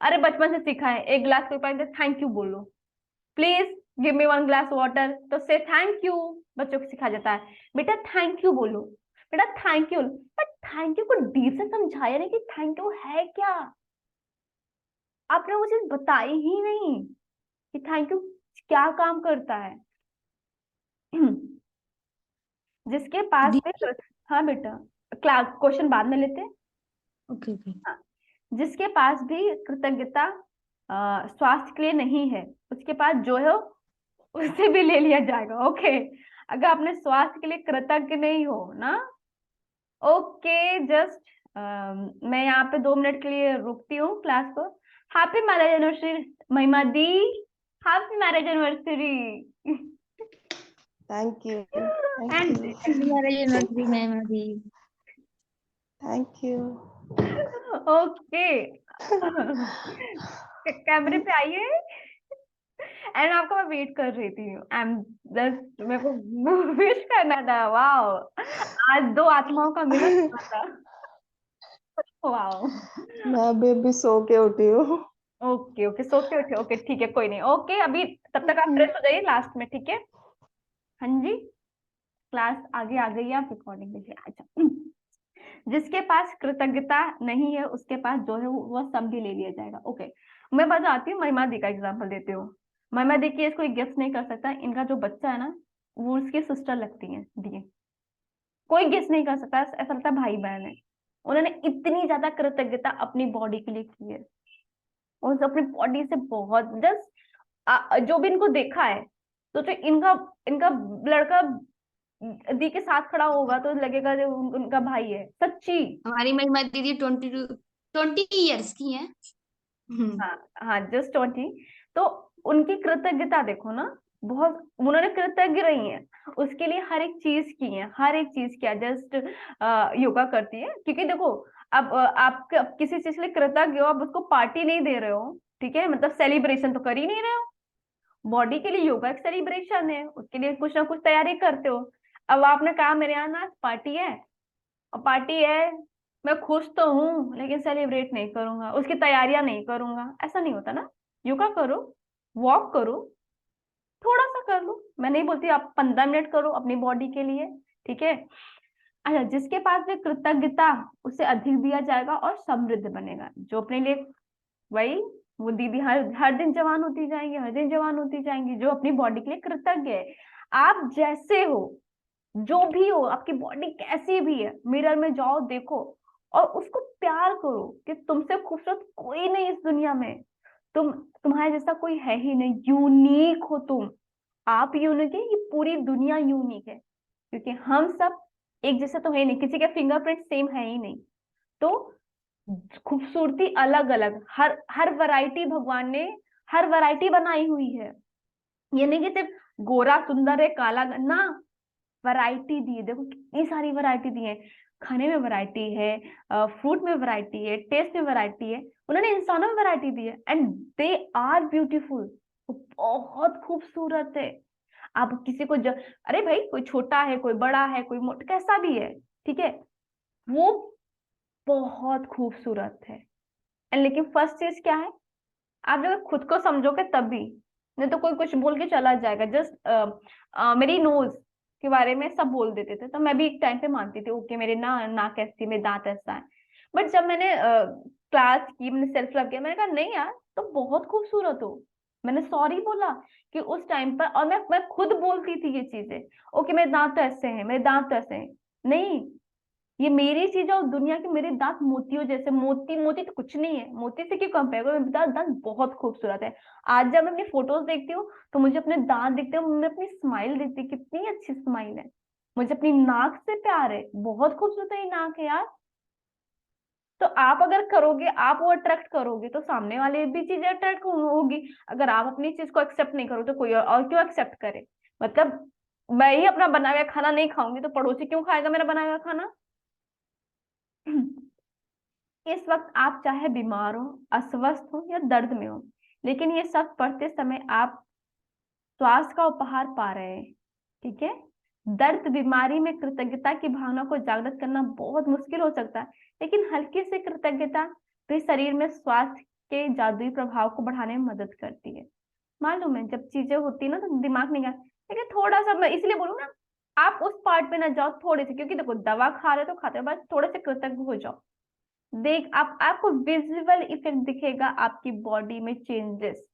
अरे बचपन से सीखा है, एक गिलास पानी थैंक यू बोलो, please give me 1 glass water, तो से थैंक यू। बच्चों को सिखाया जाता है बेटा थैंक यू बोलो, बेटा thank you, but thank you को डीप से समझाया नहीं कि थैंक यू है क्या, आपने वो चीज बताई ही नहीं कि थैंक यू क्या काम करता है। जिसके पास दीदी। भी, हाँ बेटा, क्लास क्वेश्चन बाद में लेते हैं। Okay okay. हाँ, जिसके पास भी कृतज्ञता स्वास्थ्य के लिए नहीं है, उसके पास जो है उससे भी ले लिया जाएगा। ओके, अगर आपने स्वास्थ्य के लिए कृतज्ञ नहीं हो ना, ओके जस्ट मैं यहाँ पे 2 मिनट के लिए रुकती हूँ क्लास को। हैप्पी मैरिज एनिवर्सरी महिमा दी, happy marriage anniversary. Thank you. Thank and you. Happy marriage anniversary ma'am अभी। Thank you. ओके, कैमरे पे आइए। एंड आपको मैं वेट कर रही थी, आई एम जस्ट, मेरे को विश करना था, वाओ आज 2 आत्माओं का मिलन हुआ था, वाओ। मैं अभी सो के उठी हूँ। ओके ओके, सो के उठे, ओके ठीक है, कोई नहीं, ओके अभी तब तक आप फ्रेश हो जाइए लास्ट में, ठीक है। हाँ जी, क्लास आगे आ गई है, आप रिकॉर्डिंग देखिए। अच्छा, जिसके पास कृतज्ञता नहीं है उसके पास जो है वो सब भी ले लिया जाएगा। ओके, मैं बताती हूँ, महिमा दी का एग्जाम्पल देती हूँ। महिमा दी की कोई गिफ्ट नहीं कर सकता, इनका जो बच्चा है ना, वो उसकी सिस्टर लगती हैं दिए। कोई गेस नहीं कर सकता, ऐसा लगता है भाई बहन है। उन्होंने इतनी ज्यादा कृतज्ञता अपनी बॉडी के लिए की है, और अपनी बॉडी से बहुत जस्ट जो भी इनको देखा है, तो जो इनका इनका लड़का दी के साथ खड़ा होगा तो लगेगा जो उनका भाई है, सच्ची। हमारी महिमा दीदी 20 ईयर्स की है। हाँ हाँ, जस्ट 20। तो उनकी कृतज्ञता देखो ना, बहुत उन्होंने कृतज्ञ रही हैं, उसके लिए हर एक चीज की है, हर एक चीज किया, जस्ट योगा करती है। क्योंकि देखो, अब आप किसी चीज के लिए कृतज्ञ हो, आप उसको पार्टी नहीं दे रहे हो, ठीक है, मतलब सेलिब्रेशन तो कर ही नहीं रहे हो। बॉडी के लिए योगा एक सेलिब्रेशन है, उसके लिए कुछ ना कुछ तैयारी करते हो। अब आपने कहा मेरे यहाँ ना पार्टी है, और पार्टी है, मैं खुश तो हूँ लेकिन सेलिब्रेट नहीं करूंगा, उसकी तैयारियां नहीं करूंगा, ऐसा नहीं होता ना। योगा करो, वॉक करो, थोड़ा सा कर लो, मैं नहीं बोलती आप 15 मिनट करो अपनी बॉडी के लिए, ठीक है। अच्छा, जिसके पास भी कृतज्ञता, उसे अधिक दिया जाएगा और समृद्ध बनेगा। जो अपने लिए, वही वो दीदी हर हर दिन जवान होती जाएंगी, हर दिन जवान होती जाएंगी, जो अपनी बॉडी के लिए कृतज्ञ है। आप जैसे हो, जो भी हो, आपकी बॉडी कैसी भी है, मिरर में जाओ, देखो, और उसको प्यार करो कि तुमसे खूबसूरत कोई नहीं इस दुनिया में। तुम्हारे जैसा कोई है ही नहीं, यूनिक हो तुम। आप यूनिक है, ये पूरी दुनिया यूनिक है, क्योंकि हम सब एक जैसे तो है नहीं, किसी के फिंगरप्रिंट सेम है ही नहीं। तो खूबसूरती अलग अलग, हर हर वैरायटी भगवान ने हर वैरायटी बनाई हुई है। ये नहीं कि सिर्फ गोरा सुंदर है, काला ना, वैरायटी दी है, देखो कितनी सारी वैरायटी दी है। खाने में वैरायटी है, फ्रूट में वैरायटी है, टेस्ट में वैरायटी है, उन्होंने इंसानों में वैरायटी दी है, एंड दे आर ब्यूटीफुल। बहुत खूबसूरत है। आप किसी को अरे भाई, कोई छोटा है, कोई बड़ा है, कोई मोटा, कैसा भी है, ठीक है, वो बहुत खूबसूरत है। लेकिन फर्स्ट चीज क्या है, आप जब खुद को समझोगे तभी, नहीं तो कोई कुछ बोल के चला जाएगा। जस्ट मेरी नोज के बारे में सब बोल देते थे, तो मैं भी एक टाइम पे मानती थी, ओके मेरे नाक ऐसी, मेरे दांत ऐसा है। बट जब मैंने क्लास की, मैंने सेल्फ लव किया, मैंने कहा नहीं यार, तुम बहुत खूबसूरत हो। मैंने सॉरी बोला कि उस टाइम पर, और मैं खुद बोलती थी ये चीजें, ओके मेरे दांत तो ऐसे हैं, मेरे दांत तो ऐसे हैं। नहीं, ये मेरी चीज है, और दुनिया के मेरे दांत मोतियों जैसे, मोती मोती तो कुछ नहीं है, मोती से क्यों कंपेयर करो, मेरे दांत बहुत खूबसूरत है। आज जब मैं अपनी फोटोज देखती हूँ तो मुझे अपने दांत दिखते हैं, मुझे अपनी स्माइल दिखती है, कितनी अच्छी स्माइल है। मुझे अपनी नाक से प्यार है, बहुत खूबसूरत है ये नाक है यार। तो आप अगर करोगे, आप वो अट्रैक्ट करोगे, तो सामने वाले भी चीजें अट्रैक्ट होगी। अगर आप अपनी चीज को एक्सेप्ट नहीं करो तो कोई और क्यों एक्सेप्ट करे। मतलब मैं ही अपना बनाया हुआ खाना नहीं खाऊंगी तो पड़ोसी क्यों खाएगा मेरा बनाया हुआ खाना। इस वक्त आप चाहे बीमार हो, अस्वस्थ हो, या दर्द में हो, लेकिन ये सब पढ़ते समय आप स्वास्थ्य का उपहार पा रहे हैं, ठीक है। दर्द बीमारी में कृतज्ञता की भावना को जागृत करना बहुत मुश्किल हो सकता है, लेकिन हल्की सी कृतज्ञता भी शरीर में स्वास्थ्य के जादुई प्रभाव को बढ़ाने में मदद करती है। मालूम है, जब चीजें होती है ना तो दिमाग नहीं आता, लेकिन थोड़ा सा, मैं इसलिए बोलूँ ना, आप उस पार्ट पे ना जाओ थोड़े से, क्योंकि देखो दवा खा रहे हो तो खाते हो, बस थोड़े से कृतज्ञ हो जाओ। देख, आपको विजुअल इफेक्ट दिखेगा, आपकी बॉडी में चेंजेस।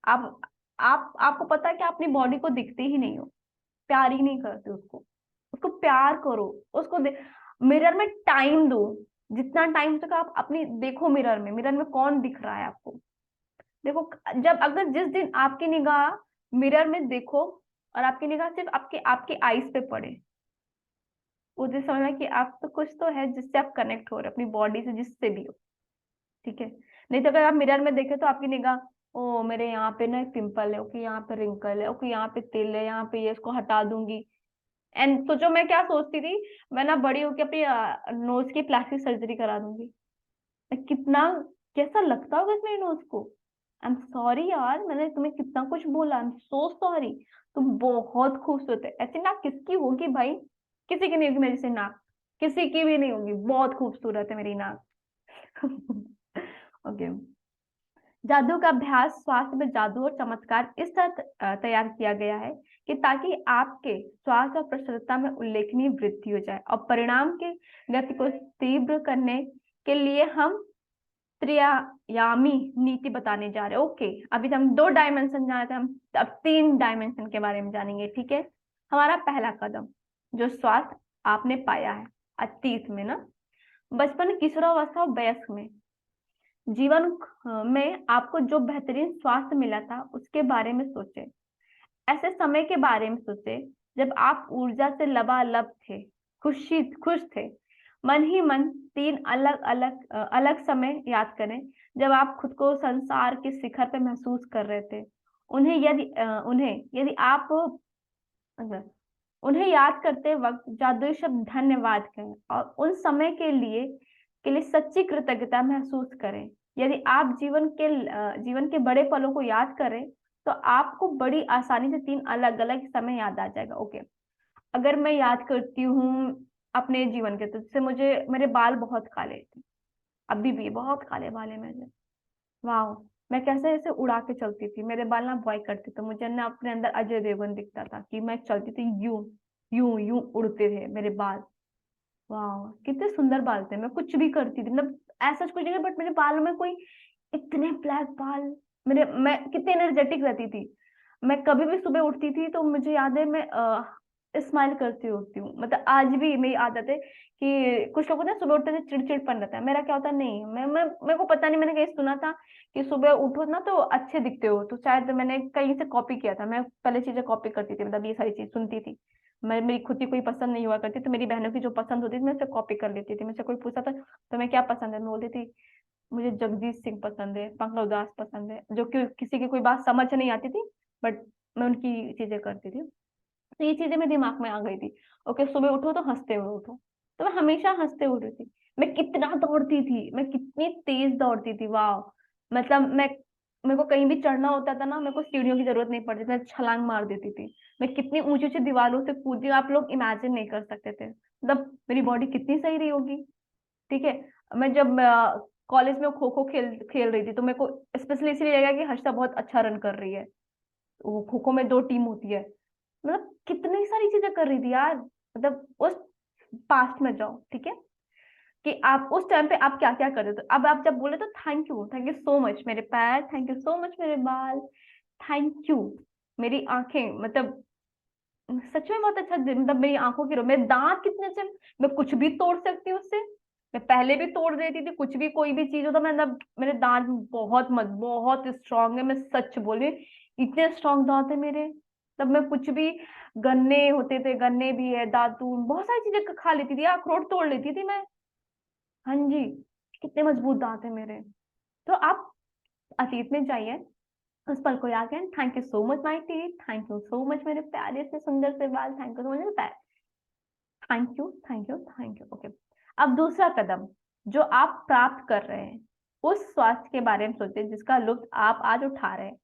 आप आपको पता है कि आप अपनी बॉडी को दिखते ही नहीं हो, प्यार ही नहीं करते उसको। उसको प्यार करो, उसको मिरर में टाइम दो, जितना टाइम तक आप अपनी देखो मिरर में कौन दिख रहा है आपको। देखो, जब अगर जिस दिन आपकी निगाह मिरर में देखो, और आपकी निगाह सिर्फ आपके आपके आईज पे पड़े, उस दिन समझना कि आप तो कुछ तो है जिससे आप कनेक्ट हो रहे हो अपनी बॉडी से, जिससे भी हो, ठीक है। नहीं तो अगर आप मिरर में देखे तो आपकी निगाह, ओ मेरे यहाँ पे ना एक पिंपल है, ओके यहाँ पे रिंकल है, ओके यहाँ पे तिल है, यहाँ पे ये, इसको हटा दूंगी। एंड सोचो मैं क्या सोचती थी, मैं ना बड़ी होकर अपनी नोज की प्लास्टिक सर्जरी करा दूंगी। कितना कैसा लगता होगा इस मेरे नोज को। आई एम सॉरी यार, मैंने तुम्हें कितना कुछ बोला, आई एम सो सॉरी। तुम बहुत खूबसूरत है। ऐसी नाक किसकी होगी भाई, किसी की नहीं होगी मेरी से नाक, किसी की भी नहीं होगी, बहुत खूबसूरत है मेरी नाक। ओके। जादू का अभ्यास स्वास्थ्य में जादू और चमत्कार इस तरह तैयार किया गया है कि ताकि आपके स्वास्थ्य और प्रसन्नता में उल्लेखनीय वृद्धि हो जाए, और परिणाम के गति को तीव्र करने के लिए हम त्रियायामी नीति बताने जा रहे हैं। ओके, अभी तो हम 2 डायमेंशन जाने थे, हम अब 3 डायमेंशन के बारे में जानेंगे। ठीक है, हमारा पहला कदम, जो स्वास्थ्य आपने पाया है अतीत में ना, बचपन, किशोरावस्था और वयस्क में, जीवन में आपको जो बेहतरीन स्वास्थ्य मिला था उसके बारे में सोचे। ऐसे समय के बारे में सोचे जब आप ऊर्जा से लबालब थे, खुश थे। मन ही मन 3 अलग अलग समय याद करें जब आप खुद को संसार के शिखर पे महसूस कर रहे थे। उन्हें याद करते वक्त जादुई शब्द धन्यवाद कहें और उन समय के लिए सच्ची कृतज्ञता महसूस करें। यदि आप जीवन के बड़े पलों को याद करें तो आपको बड़ी आसानी से 3 अलग अलग समय याद आ जाएगा। ओके, अगर मैं याद करती हूँ अपने जीवन के, तो जैसे मुझे मेरे बाल बहुत काले थे, अभी भी बहुत काले बाल है मेरे। वाह, मैं कैसे ऐसे उड़ा के चलती थी, मेरे बाल ना बॉय करते थे, मुझे ना अपने अंदर अजय देवगन दिखता था कि मैं चलती थी यूं यूं यूं उड़ते थे मेरे बाल। वाह, कितने सुंदर बाल थे, मैं कुछ भी करती थी, मतलब ऐसा कुछ नहीं, बट मेरे बालों में कोई इतने ब्लैक बाल, मैं कितनी एनर्जेटिक रहती थी। मैं कभी भी सुबह उठती थी तो मुझे याद है मैं स्माइल करती उठती हूँ। मतलब आज भी मेरी आदत है कि कुछ लोगों ने सुबह उठते से चिड़चिड़पन रहता है, मेरा क्या होता है, नहीं, मैं मेरे को पता नहीं, मैंने कहीं सुना था कि सुबह उठो ना तो अच्छे दिखते हो, तो शायद मैंने कहीं से कॉपी किया था। मैं पहले चीजें कॉपी करती थी, मतलब ये सारी चीज सुनती थी, मेरी खुद की कोई पसंद नहीं हुआ करती तो मेरी बहनों की जो पसंद होती थी मैं उसे कॉपी कर लेती थी। मुझसे कोई पूछा था तो मैं क्या पसंद है, मैं बोलती थी मुझे जगजीत सिंह पसंद है, पंकज उदास पसंद है, जो कि किसी की कोई बात समझ नहीं आती थी, बट मैं उनकी चीजें करती थी। तो ये चीजें मेरे दिमाग में आ गई थी। ओके, सुबह उठो तो हंसते हुए उठो, तो मैं हमेशा हंसते हुए उठी थी। मैं कितना दौड़ती थी, मैं कितनी तेज दौड़ती थी, वाह। मतलब मेरे को कहीं भी चढ़ना होता था ना, मेरे को सीढ़ियों की जरूरत नहीं पड़ती, मैं छलांग मार देती थी। मैं कितनी ऊंची ऊंची दीवारों से कूदी, आप लोग इमेजिन नहीं कर सकते थे, मतलब मेरी बॉडी कितनी सही रही होगी। ठीक है, मैं जब कॉलेज में खो खो खेल खेल रही थी तो मेरे को स्पेशली इसलिए लगा कि हर्षा बहुत अच्छा रन कर रही है। वो खो खो में 2 टीम होती है, मतलब कितनी सारी चीजें कर रही थी यार। मतलब उस पास्ट में जाओ, ठीक है, कि आप उस टाइम पे आप क्या क्या कर रहे थे। अब आप जब बोले तो थैंक यू सो मच मेरे पैर, थैंक यू सो मच मेरे बाल, थैंक यू मेरी आंखें, मतलब सच में बहुत अच्छा दिन, मतलब मेरी आंखों की मेरे दांत कितने अच्छे, मैं कुछ भी तोड़ सकती हूँ उससे। मैं पहले भी तोड़ देती थी कुछ भी, कोई भी चीज होता, मैं मतलब मेरे दांत बहुत स्ट्रांग है, मैं सच बोल रही हूँ, इतने स्ट्रांग दांत है मेरे। तब मैं कुछ भी, गन्ने होते थे, गन्ने भी है, दातून, बहुत सारी चीजें खा लेती थी, अखरोट तोड़ लेती थी मैं। हाँ जी, कितने मजबूत दांत है मेरे। तो आप अतीत में जाइए, उस पल को याद करें, thank you so much my teeth, thank you so much मेरे प्यारे से सुंदर से बाल, थैंक यू सो मच पैर, thank you thank you thank you. Okay, अब दूसरा कदम, जो आप प्राप्त कर रहे हैं उस स्वास्थ्य के बारे में सोचें जिसका लुत्फ आप आज उठा रहे हैं।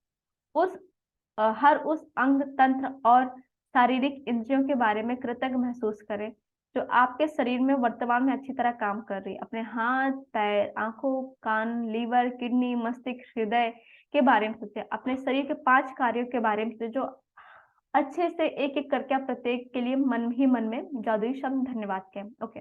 उस हर उस अंग, तंत्र और शारीरिक इंद्रियों के बारे में कृतज्ञ महसूस करें जो आपके शरीर में वर्तमान में अच्छी तरह काम कर रही है। अपने हाथ, पैर, आंखों, कान, लीवर, किडनी, मस्तिष्क, हृदय के बारे में सोचें। अपने शरीर के 5 कार्यों के बारे में सोचें जो अच्छे से एक एक करके आप प्रत्येक के लिए मन ही मन में जादुई शब्द धन्यवाद कहें। ओके,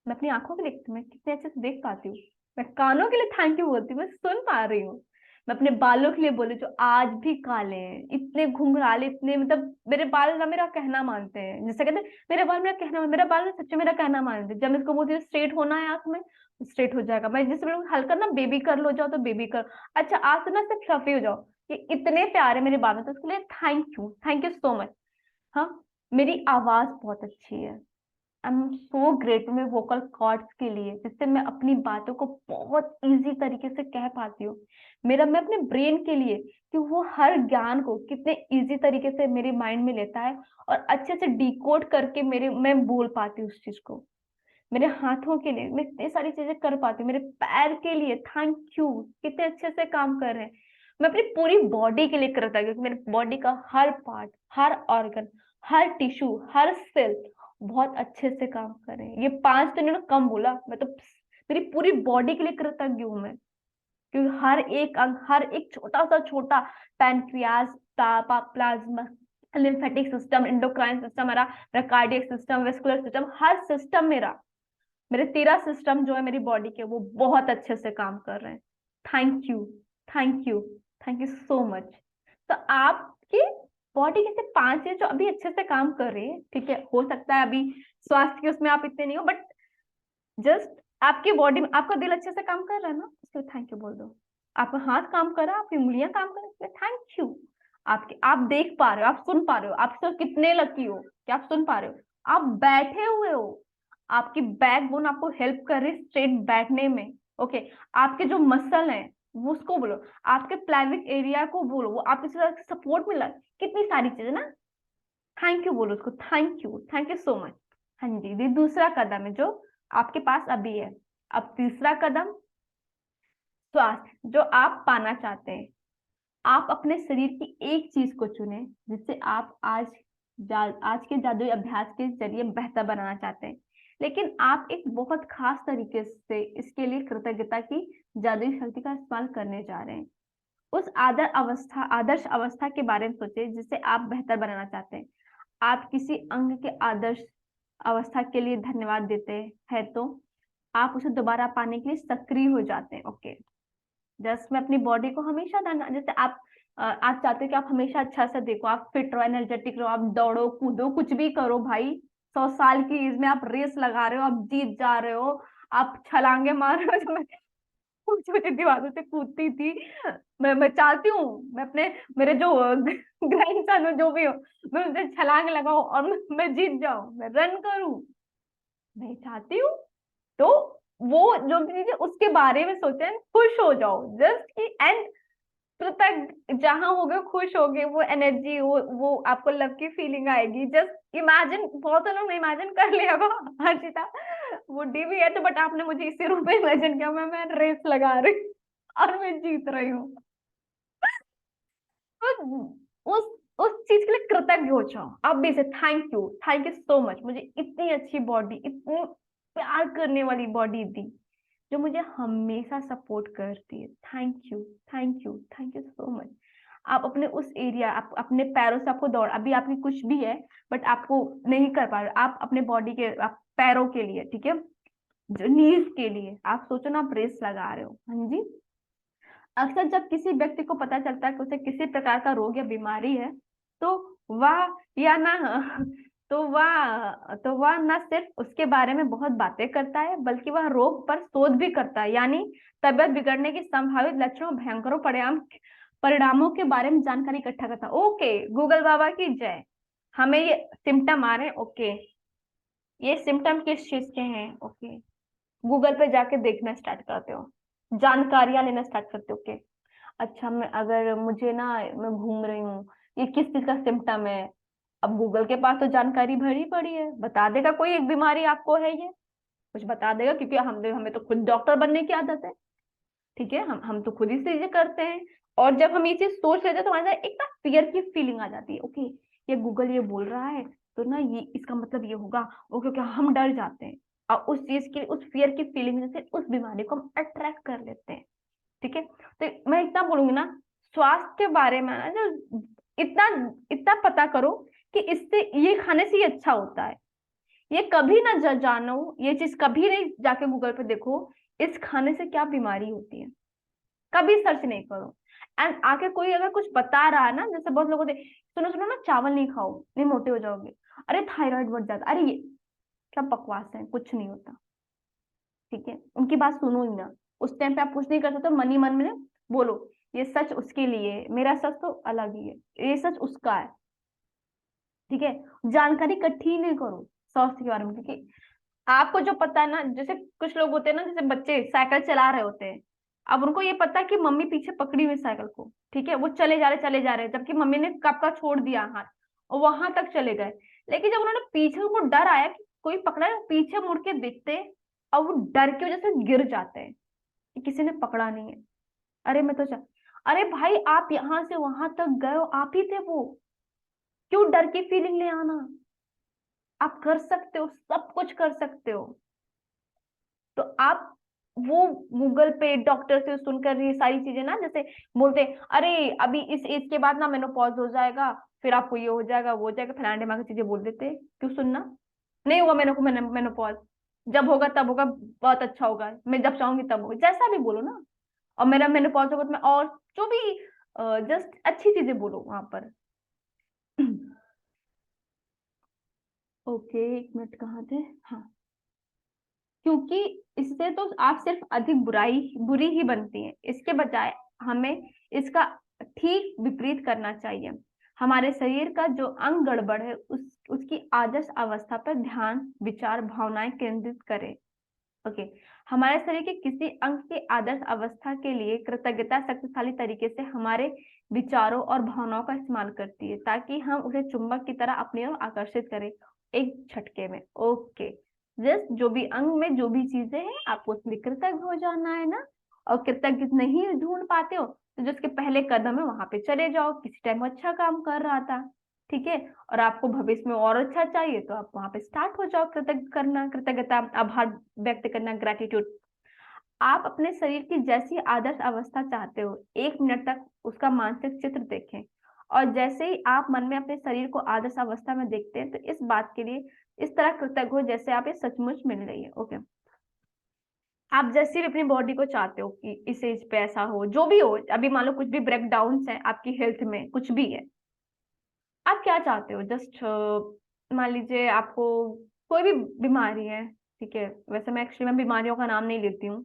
मैं अपनी आंखों के लिए, मैं कितने अच्छे से देख पाती हूँ। मैं कानों के लिए थैंक यू बोलती हूँ, मैं सुन पा रही हूँ। मैं अपने बालों के लिए बोली जो आज भी काले हैं, इतने घुंघराले, इतने, मतलब मेरे बाल ना मेरा कहना मानते हैं, जैसे कहते हैं मेरे बाल मेरा कहना, मेरा बाल सच्चे मेरा कहना मानते हैं। जब मैं इसको बोलती हूँ स्ट्रेट होना है आंख में, स्ट्रेट हो जाएगा। मैं जैसे हल्का ना बेबी कर्ल हो जाओ तो बेबी कर्ल, अच्छा आज से ना सिर्फ फ्लफी हो जाओ। ये इतने प्यारे मेरे बाल हैं, तो उसके लिए थैंक यू सो मच। हाँ, मेरी आवाज बहुत अच्छी है, आई एम सो ग्रेटफुल मेरे वोकल कॉर्ड्स के लिए, जिससे मैं अपनी बातों को बहुत इजी तरीके से कह पाती हूँ। मैं अपने ब्रेन के लिए कि वो हर ज्ञान को कितने इजी तरीके से मेरे माइंड में लेता है और अच्छे से डिकोड करके मैं बोल पाती हूँ उस चीज को। मेरे हाथों के लिए मैं इतनी सारी चीजें कर पाती हूँ, मेरे पैर के लिए थैंक यू, कितने अच्छे से काम कर रहे हैं। मैं अपनी पूरी बॉडी के लिए करता हूँ क्योंकि मेरे बॉडी का हर पार्ट, हर ऑर्गन, हर टिश्यू, हर सेल बहुत अच्छे से काम कर रहे हैं। ये 5 तो इन्होंने कम बोला, मैं तो मेरी पूरी बॉडी के लिए कृतज्ञ हूँ मैं, क्योंकि हर एक अंग, हर एक छोटा सा छोटा, pancreas, plasma, lymphatic system, endocrine system, मेरा कार्डियक सिस्टम, वेस्कुलर सिस्टम, हर सिस्टम मेरा मेरे 13 सिस्टम जो है मेरी बॉडी के वो बहुत अच्छे से काम कर रहे हैं। Thank you, thank you, thank you so much. तो आपकी बॉडी के से 5 है जो अभी अच्छे से काम कर रही है, ठीक है। हो सकता है अभी स्वास्थ्य के उसमें आप इतने नहीं हो, बट जस्ट आपकी बॉडी में आपका दिल अच्छे से काम कर रहा है ना, इसलिए थैंक यू बोल दो। आपका हाथ काम कर रहा है, आपकी उंगलियां काम कर रही है, इसलिए थैंक यू। आपके आप देख पा रहे हो, आप सुन पा रहे हो, आप तो कितने लकी हो कि आप सुन पा रहे हो। आप बैठे हुए हो, आपकी बैकबोन आपको हेल्प कर रही है स्ट्रेट बैठने में। ओके, आपके जो मसल है वो उसको बोलो, आपके प्लाविक एरिया को बोलो, वो आपके सपोर्ट मिला, कितनी सारी चीजें ना। थैंक यू बोलो उसको, थैंक यू सो मच। हाँ जी, ये दूसरा कदम है जो आपके पास अभी है। अब तीसरा कदम, स्वास्थ्य जो आप पाना चाहते हैं। आप अपने शरीर की एक चीज को चुने जिससे आप आज के जादुई अभ्यास के जरिए बेहतर बनाना चाहते हैं, लेकिन आप एक बहुत खास तरीके से इसके लिए कृतज्ञता की जादुई शक्ति का इस्तेमाल करने जा रहे हैं। उस आदर्श अवस्था के बारे में सोचें जिससे आप बेहतर बनाना चाहते हैं। आप किसी अंग के आदर्श अवस्था के लिए धन्यवाद देते हैं तो आप उसे दोबारा पाने के लिए सक्रिय हो जाते हैं। ओके, जस्ट मैं अपनी बॉडी को हमेशा जैसे आप चाहते हो कि आप हमेशा अच्छा से देखो, आप फिट रहो, एनर्जेटिक रहो, आप दौड़ो कूदो कुछ भी करो भाई। 100 साल की एज में आप रेस लगा रहे हो, आप जीत जा रहे हो, आप छलांगे मार रहे हो। मैं छोटी छोटी दीवारों से कूदती थी, मैं चाहती हूँ मैं अपने मेरे जो ग्रैंडसन हो जो भी हो, मैं उनसे छलांग लगाऊं और मैं जीत जाऊं, मैं रन करूं, मैं चाहती हूँ। तो वो जो भी चीजें उसके बारे में सोचे, खुश हो जाओ जस्ट कि एंड कृतज्ञ जहां हो गए, खुश हो गए, वो एनर्जी, वो आपको लव की फीलिंग आएगी। जस्ट इमेजिन, बहुत लोग ने इमेजिन कर लिया होगा, हर्षिता बुढ़ी भी है तो, बट आपने मुझे इसी रूप में इमेजिन किया, मैं रेस लगा रही हूँ और मैं जीत रही हूँ। तो उस चीज के लिए कृतज्ञ हो जाओ आप भी से, थैंक यू सो मच, मुझे इतनी अच्छी बॉडी, इतनी प्यार करने वाली बॉडी दी जो मुझे हमेशा सपोर्ट करती है। Thank you so much. आप अपने उस एरिया, आप अपने पैरों से आपको दौड़, अभी आपकी कुछ भी है बट आपको नहीं कर पा रहे, आप अपने बॉडी के, आप पैरों के लिए, ठीक है, जो नीज के लिए आप सोचो ना, आप रेस लगा रहे हो। हाँ जी, अक्सर जब किसी व्यक्ति को पता चलता है कि उसे किसी प्रकार का रोग या बीमारी है, तो वह या ना तो वह न सिर्फ उसके बारे में बहुत बातें करता है, बल्कि वह रोग पर शोध भी करता है, यानी तबियत बिगड़ने की संभावित लक्षणों, भयंकर परिणामों के बारे में जानकारी इकट्ठा करता है। ओके, गूगल बाबा की जय। हमें ये सिम्टम आ रहे हैं, ओके, ये सिम्टम किस चीज के हैं, ओके, गूगल पे जाके देखना स्टार्ट करते हो, जानकारियां लेना स्टार्ट करते हो। ओके, अच्छा, मैं अगर मुझे ना, मैं घूम रही हूँ, ये किस चीज का सिम्टम है। अब गूगल के पास तो जानकारी भरी पड़ी है, बता देगा कोई एक बीमारी आपको है, ये कुछ बता देगा, क्योंकि हमें तो खुद डॉक्टर बनने की आदत है, ठीक है, हम तो खुद ही चीजें करते हैं। और जब हम ये चीज सोच लेते हैं तो हमारे अंदर एक ना फियर की फीलिंग आ जाती है। ओके, ये गूगल ये बोल रहा है तो ना ये इसका मतलब ये होगा, ओके ओके, हम डर जाते हैं और उस चीज की, उस फियर की फीलिंग से उस बीमारी को हम अट्रैक्ट कर लेते हैं, ठीक है। तो मैं इतना बोलूंगी ना, स्वास्थ्य के बारे में ना, जो इतना इतना पता करो कि इससे, ये खाने से ये अच्छा होता है, ये कभी ना जानो, ये चीज कभी नहीं जाके गूगल पे देखो इस खाने से क्या बीमारी होती है, कभी सर्च नहीं करो। एंड आके कोई अगर कुछ बता रहा है ना, जैसे बहुत लोगों ने, सुनो सुनो ना, चावल नहीं खाओ नहीं मोटे हो जाओगे, अरे थायराइड बढ़ जाता, अरे ये क्या बकवास है, कुछ नहीं होता, ठीक है, उनकी बात सुनो ही ना। उस टाइम पे आप कुछ नहीं कर सकते, मन ही मन में बोलो ये सच उसके लिए, मेरा सच तो अलग ही है, ये सच उसका है, ठीक है। जानकारी इकट्ठी नहीं करो स्वास्थ्य के बारे में, क्योंकि आपको जो पता है ना, जैसे कुछ लोग होते हैं ना, जैसे बच्चे साइकिल चला रहे होते हैं, अब उनको ये पता है कि मम्मी पीछे पकड़ी हुई साइकिल को, ठीक है, वो चले जा रहे जबकि मम्मी ने कब का छोड़ दिया हाथ, और वहां तक चले गए। लेकिन जब उन्होंने पीछे, उनको डर आया कि कोई पकड़ा है, पीछे मुड़ के देखते हैं और वो डर की वजह से गिर जाते हैं कि किसी ने पकड़ा नहीं है। अरे मैं तो अरे भाई, आप यहाँ से वहां तक गए हो, आप ही थे वो, क्यों डर की फीलिंग ले आना, आप कर सकते हो, सब कुछ कर सकते हो। तो आप वो गूगल पे डॉक्टर से सुनकर ये सारी चीजें ना, जैसे बोलते अरे अभी इस एज के बाद ना मेनोपॉज हो जाएगा, फिर आपको ये हो जाएगा वो हो जाएगा, फलाने ढिमाके चीजें बोल देते, क्यों सुनना, नहीं हुआ मेनोपॉज, जब होगा तब होगा, बहुत अच्छा होगा, मैं जब चाहूंगी तब होगा, जैसा भी बोलो ना। और मेरा मेनोपॉज होगा तो मैं, और जो भी जस्ट अच्छी चीजें बोलो वहां पर। ओके, एक मिनट, कहाँ थे? हाँ, क्योंकि इससे तो आप सिर्फ अधिक बुरी ही बनती है। इसके बजाय हमें इसका ठीक विपरीत करना चाहिए। हमारे शरीर का जो अंग गड़बड़ है उसकी आदर्श अवस्था पर ध्यान, विचार, भावनाएं केंद्रित करें। ओके, हमारे शरीर के किसी अंग की आदर्श अवस्था के लिए कृतज्ञता शक्तिशाली तरीके से हमारे विचारों और भावनाओं का इस्तेमाल करती है, ताकि हम उसे चुंबक की तरह अपनी ओर आकर्षित करें एक झटके में। ओके, जस्ट जो भी अंग में जो भी चीजें हैं, आपको उसमें कृतज्ञ हो जाना है ना। और कृतज्ञ नहीं ढूंढ पाते हो तो जो उसके पहले कदम है वहां पे चले जाओ, किसी टाइम अच्छा काम कर रहा था, ठीक है, और आपको भविष्य में और अच्छा चाहिए तो आप वहां पे स्टार्ट हो जाओ कृतज्ञ करना, कृतज्ञता, आभार व्यक्त करना, ग्रेटिट्यूड। आप अपने शरीर की जैसी आदर्श अवस्था चाहते हो, 1 मिनट तक उसका मानसिक चित्र देखें। और जैसे ही आप मन में अपने शरीर को आदर्श अवस्था में देखते हैं तो इस बात के लिए इस तरह कृतज्ञ हो जैसे आप ये सचमुच मिल रही है। ओके, आप जैसे भी अपनी बॉडी को चाहते हो कि इस एज पे ऐसा हो, जो भी हो, अभी मान लो कुछ भी ब्रेक डाउन है आपकी हेल्थ में, कुछ भी है, आप क्या चाहते हो, जस्ट मान लीजिए आपको कोई भी बीमारी है, ठीक है, वैसे मैं एक्चुअली में बीमारियों का नाम नहीं लेती हूँ,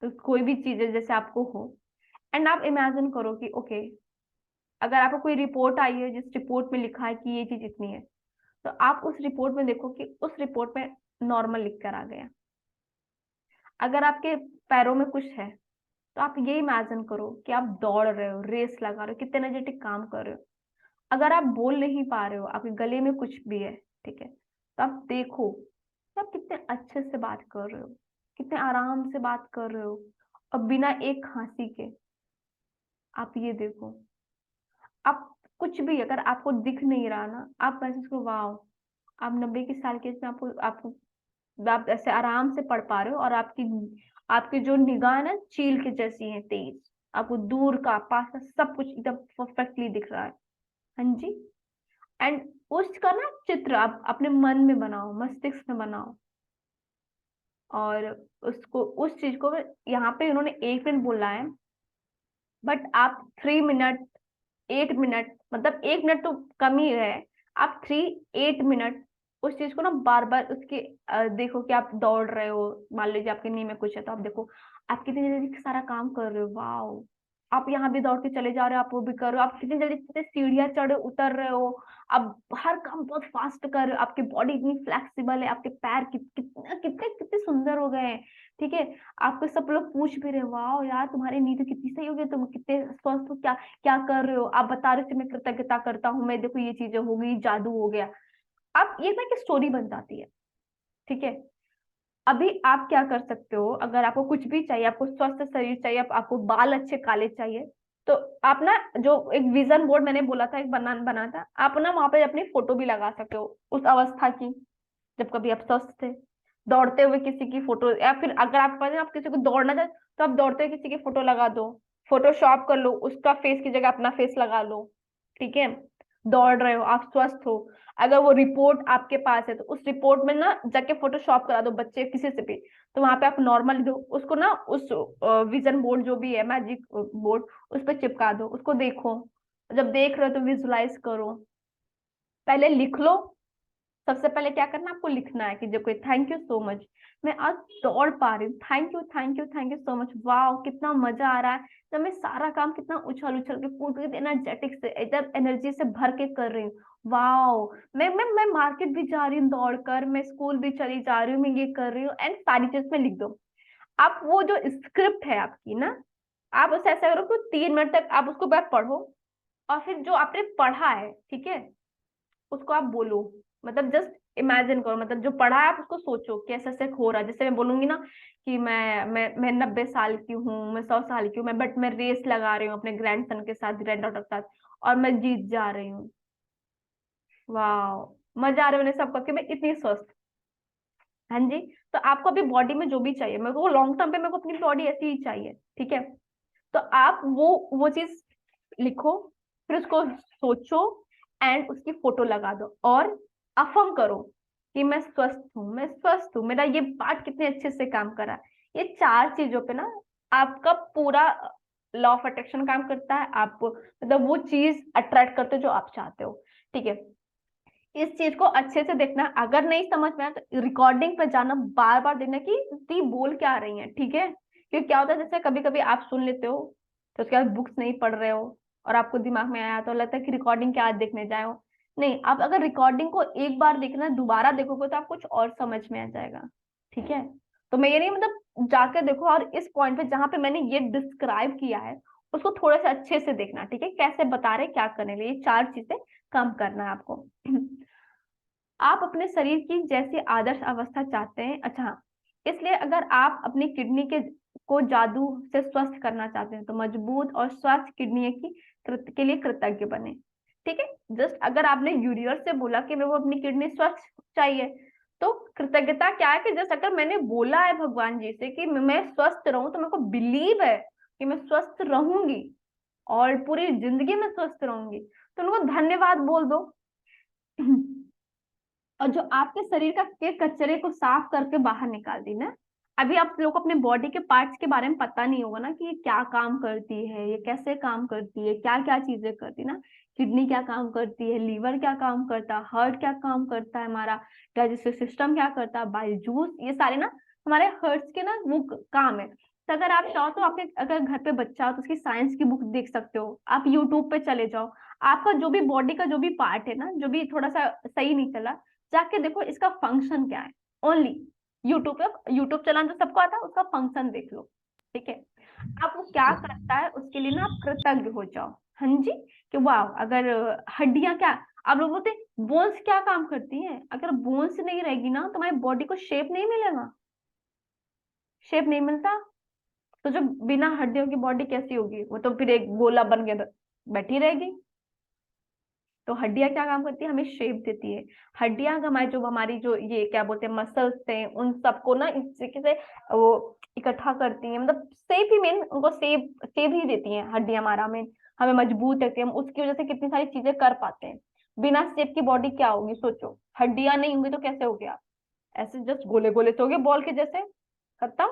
तो कोई भी चीज है जैसे आपको हो, एंड आप इमेजिन करो कि ओके, अगर आपको कोई रिपोर्ट आई है जिस रिपोर्ट में लिखा है कि ये चीज इतनी है, तो आप उस रिपोर्ट में देखो कि उस रिपोर्ट में नॉर्मल लिख कर आ गया। अगर आपके पैरों में कुछ है तो आप ये इमेजिन करो कि आप दौड़ रहे हो, रेस लगा रहे हो, कितने एनर्जेटिक काम कर रहे हो। अगर आप बोल नहीं पा रहे हो, आपके गले में कुछ भी है, ठीक है, तो आप देखो कि आप कितने अच्छे से बात कर रहे हो, कितने आराम से बात कर रहे हो, और बिना एक खांसी के। आप ये देखो, आप कुछ भी अगर आपको दिख नहीं रहा ना, आप महसूस करो, वाओ, आप 90 की साल के इसमें आपको आपको आप ऐसे आराम से पढ़ पा रहे हो, और आपकी आपकी जो निगाह है ना चील के जैसी है, तेज, आपको दूर का पास का सब कुछ एकदम परफेक्टली दिख रहा है। हाँ जी। एंड उसका ना चित्र आप अपने मन में बनाओ, मस्तिष्क में बनाओ, और उसको उस चीज को, यहाँ पे उन्होंने 1 मिनट बोला है, बट आप 3 मिनट, 8 मिनट, मतलब 1 मिनट तो कम ही है, आप 8 मिनट उस चीज को ना बार बार उसके देखो कि आप दौड़ रहे हो, मान लीजिए आपके नी में कुछ है तो आप देखो आप कितनी जल्दी सारा काम कर रहे हो, वाओ, आप यहाँ भी दौड़ के चले जा रहे हो, आप वो भी कर रहे हो, आप कितनी जल्दी कितने सीढ़ियां चढ़ उतर रहे हो, आप हर काम बहुत फास्ट कर रहे हो, आपकी बॉडी इतनी फ्लेक्सिबल है, आपके पैर कितने कितने कितने सुंदर हो गए हैं, ठीक है। आपको सब लोग पूछ भी रहे, वाओ यार तुम्हारी नींद कितनी सही हो गई, तुम कितने स्वस्थ हो, क्या क्या कर रहे हो, आप बता रहे थे मैं कृतज्ञता करता हूँ, मैं देखो ये चीजें हो गई, जादू हो गया। आप ये ना कि स्टोरी बन जाती है, ठीक है। अभी आप क्या कर सकते हो, अगर आपको कुछ भी चाहिए, आपको स्वस्थ शरीर चाहिए, आपको बाल अच्छे काले चाहिए, तो आप ना जो एक विजन बोर्ड मैंने बोला था, एक बना था, आप ना वहां पे अपनी फोटो भी लगा सकते हो उस अवस्था की, जब कभी आप स्वस्थ थे, दौड़ते हुए किसी की फोटो, या फिर अगर आपके पास आप किसी को दौड़ना चाहते तो आप दौड़ते हुए किसी की फोटो लगा दो, फोटोशॉप कर लो, उसका फेस की जगह अपना फेस लगा लो, ठीक है। दौड़ रहे हो, आप स्वस्थ हो, अगर वो रिपोर्ट आपके पास है तो उस रिपोर्ट में ना जाके फोटोशॉप करा दो, बच्चे किसी से भी, तो वहां पे आप नॉर्मल दो उसको ना, उस विजन बोर्ड जो भी है, मैजिक बोर्ड, उस पर चिपका दो, उसको देखो, जब देख रहे हो तो विजुलाइज करो, पहले लिख लो। सबसे पहले क्या करना, आपको लिखना है कि जो कोई, थैंक यू सो मच, मैं आज दौड़ पा रही हूँ, thank you thank you thank you so much, वाह कितना मजा आ रहा है, जब मैं सारा काम कितना उछल उछल के पूरी एनर्जेटिक से एकदम एनर्जी से भर के कर रही हूँ, वाओ, मैं मार्केट भी जा रही हूँ दौड़कर, मैं स्कूल भी चली जा रही हूँ, मैं ये कर रही हूँ, एंड सारी चीज में लिख दो। आप वो जो स्क्रिप्ट है आपकी ना, आप उसे ऐसा करो कि 3 मिनट तक आप उसको बार पढ़ो, और फिर जो आपने पढ़ा है, ठीक है, उसको आप बोलो, मतलब जस्ट इमेजिन करो, मतलब जो पढ़ा है आप उसको सोचो कि ऐसा ऐसे हो रहा है, जैसे मैं बोलूंगी ना कि मैं 90 साल की हूँ, मैं 100 साल की हूँ, मैं बट मैं रेस लगा रही हूँ अपने ग्रैंड सन के साथ, ग्रैंड डॉटर के साथ, और मैं जीत जा रही हूँ, वाह मजा आ रहा है, मैंने सब करके मैं इतनी स्वस्थ। हाँ जी। तो आपको अभी बॉडी में जो भी चाहिए, मेरे को लॉन्ग टर्म पे मेरे को अपनी बॉडी ऐसी ही चाहिए, ठीक है, तो आप वो चीज लिखो, फिर उसको सोचो, एंड उसकी फोटो लगा दो, और अफर्म करो कि मैं स्वस्थ हूँ, मैं स्वस्थ हूँ, मेरा ये पार्ट कितने अच्छे से काम कर रहा है। ये 4 चीजों पे ना आपका पूरा लॉ ऑफ अट्रैक्शन काम करता है। आप मतलब वो चीज अट्रैक्ट करते हो जो आप चाहते हो। ठीक है, इस चीज को अच्छे से देखना। अगर नहीं समझ में आया तो रिकॉर्डिंग पे जाना, बार बार देखना कि दी बोल क्या रही है। ठीक है, क्योंकि क्या होता है, जैसे कभी कभी आप सुन लेते हो तो उसके बाद बुक्स नहीं पढ़ रहे हो और आपको दिमाग में आया तो लगता है कि रिकॉर्डिंग क्या आज देखने जाए हो। नहीं, आप अगर रिकॉर्डिंग को एक बार देखना, दोबारा देखोगे तो आप कुछ और समझ में आ जाएगा। ठीक है, तो मैं ये नहीं मतलब जाकर देखो, और इस पॉइंट पे जहां पे मैंने ये डिस्क्राइब किया है उसको थोड़ा सा अच्छे से देखना। ठीक है, कैसे बता रहे क्या करने के लिए, ये 4 चीजें काम करना है आपको। आप अपने शरीर की जैसी आदर्श अवस्था चाहते हैं। अच्छा हाँ, इसलिए अगर आप अपनी किडनी के को जादू से स्वस्थ करना चाहते हैं तो मजबूत और स्वस्थ किडनी की के लिए कृतज्ञ बने। ठीक है, जस्ट अगर आपने यूनिवर्स से बोला कि मेरे को अपनी किडनी स्वस्थ चाहिए, तो कृतज्ञता क्या है कि जस्ट अगर मैंने बोला है भगवान जी से कि मैं स्वस्थ रहूं, तो मेरे को बिलीव है कि मैं स्वस्थ रहूंगी और पूरी जिंदगी में स्वस्थ रहूंगी, तो उनको धन्यवाद बोल दो। और जो आपके शरीर का के कचरे को साफ करके बाहर निकाल दी ना। अभी आप लोग को अपने बॉडी के पार्ट्स के बारे में पता नहीं होगा ना कि ये क्या काम करती है, ये कैसे काम करती है, क्या क्या चीजें करती है ना। किडनी क्या काम करती है, लीवर क्या काम करता है, हार्ट क्या काम करता है, हमारा डाइजेस्टिव सिस्टम क्या करता है, बायजूस, ये सारे ना हमारे हर्ट्स के ना वो काम है। तो अगर आप चाहो तो आपके अगर घर पे बच्चा हो तो उसकी साइंस की बुक देख सकते हो, आप यूट्यूब पे चले जाओ। आपका जो भी बॉडी का जो भी पार्ट है ना, जो भी थोड़ा सा सही नहीं चला, जाके देखो इसका फंक्शन क्या है। ओनली यूट्यूब पे, यूट्यूब चलाना तो सबको आता है, उसका फंक्शन देख लो। ठीक है, आप वो क्या करता है उसके लिए ना आप कृतज्ञ हो जाओ। हाँ जी, कि वाह, अगर हड्डियां क्या, आप लोग बोलते बोन्स क्या काम करती हैं, अगर बोन्स नहीं रहेगी ना तो हमारी बॉडी को शेप नहीं मिलेगा, शेप नहीं मिलता। तो जो बिना हड्डियों की बॉडी कैसी होगी, वो तो फिर एक गोला बन के बैठी रहेगी। तो हड्डियां क्या काम करती है, हमें शेप देती है। हड्डियां हमारी जो ये क्या बोलते हैं मसल्स थे, उन सबको ना इस तरीके से वो इकट्ठा करती हैं, मतलब शेप ही मेन, उनको शेप शेप ही देती हैं हड्डियां। हमारा मेन हमें मजबूत रखती है, हम उसकी वजह से कितनी सारी चीजें कर पाते हैं। बिना शेप की बॉडी क्या होगी सोचो, हड्डियां नहीं होंगी तो कैसे हो गया, ऐसे जस्ट गोले गोले से हो गए बॉल के जैसे, खत्म।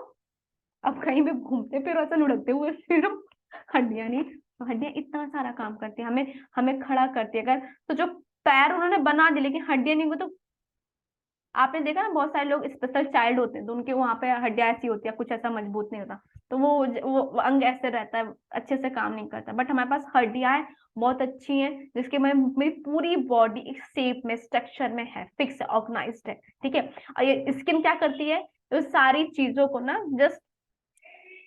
अब कहीं भी घूमते फिर ऐसे लुढ़कते हुए सिर्फ, हड्डियां नहीं। तो हड्डियां इतना सारा काम करती है, हमें हमें खड़ा करती है। अगर तो जो पैर उन्होंने बना दिए लेकिन हड्डियां नहीं हुई, तो आपने देखा ना बहुत सारे लोग स्पेशल चाइल्ड होते हैं तो उनके वहां पे हड्डियां ऐसी होती है, कुछ ऐसा मजबूत नहीं होता, तो वो अंग ऐसे रहता है, अच्छे से काम नहीं करता। बट हमारे पास हड्डियां हैं, बहुत अच्छी हैं, जिसके में मेरी पूरी बॉडी एक शेप में, स्ट्रक्चर में है, फिक्स है, ऑर्गेनाइज्ड है। ठीक है, और ये स्किन क्या करती है, तो सारी चीजों को ना जस्ट,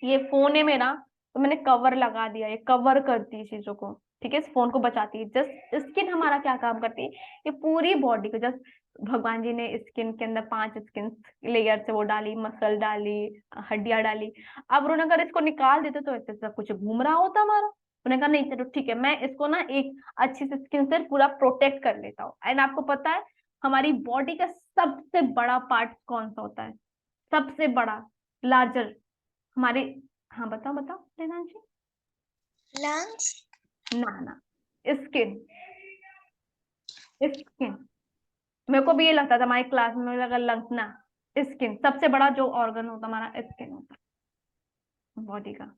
ये फोन है मेरा तो मैंने कवर लगा दिया, ये कवर करती है चीजों को। ठीक है, इस फोन को बचाती है। जस्ट स्किन हमारा क्या काम करती है, ये पूरी बॉडी को जस्ट, भगवान जी ने स्किन के अंदर 5 स्किन लेयर से वो डाली, मसल डाली, हड्डियां डाली। अब उन्होंने अगर इसको निकाल देते तो ऐसे सब कुछ घूम रहा होता हमारा। उन्होंने कहा नहीं चलो ठीक है, मैं इसको ना एक अच्छी सी स्किन से पूरा प्रोटेक्ट कर लेता हूँ। एंड आपको पता है हमारी बॉडी का सबसे बड़ा पार्ट कौन सा होता है, सबसे बड़ा, लार्जर, हमारे, हाँ बताओ बताओ देवांशी। लंग्स। ना ना, स्किन, स्किन। मेरे को भी ये लगता था हमारी क्लास में, लगा लंग्स ना, स्किन सबसे बड़ा जो ऑर्गन होता हमारा स्किन होता है बॉडी का।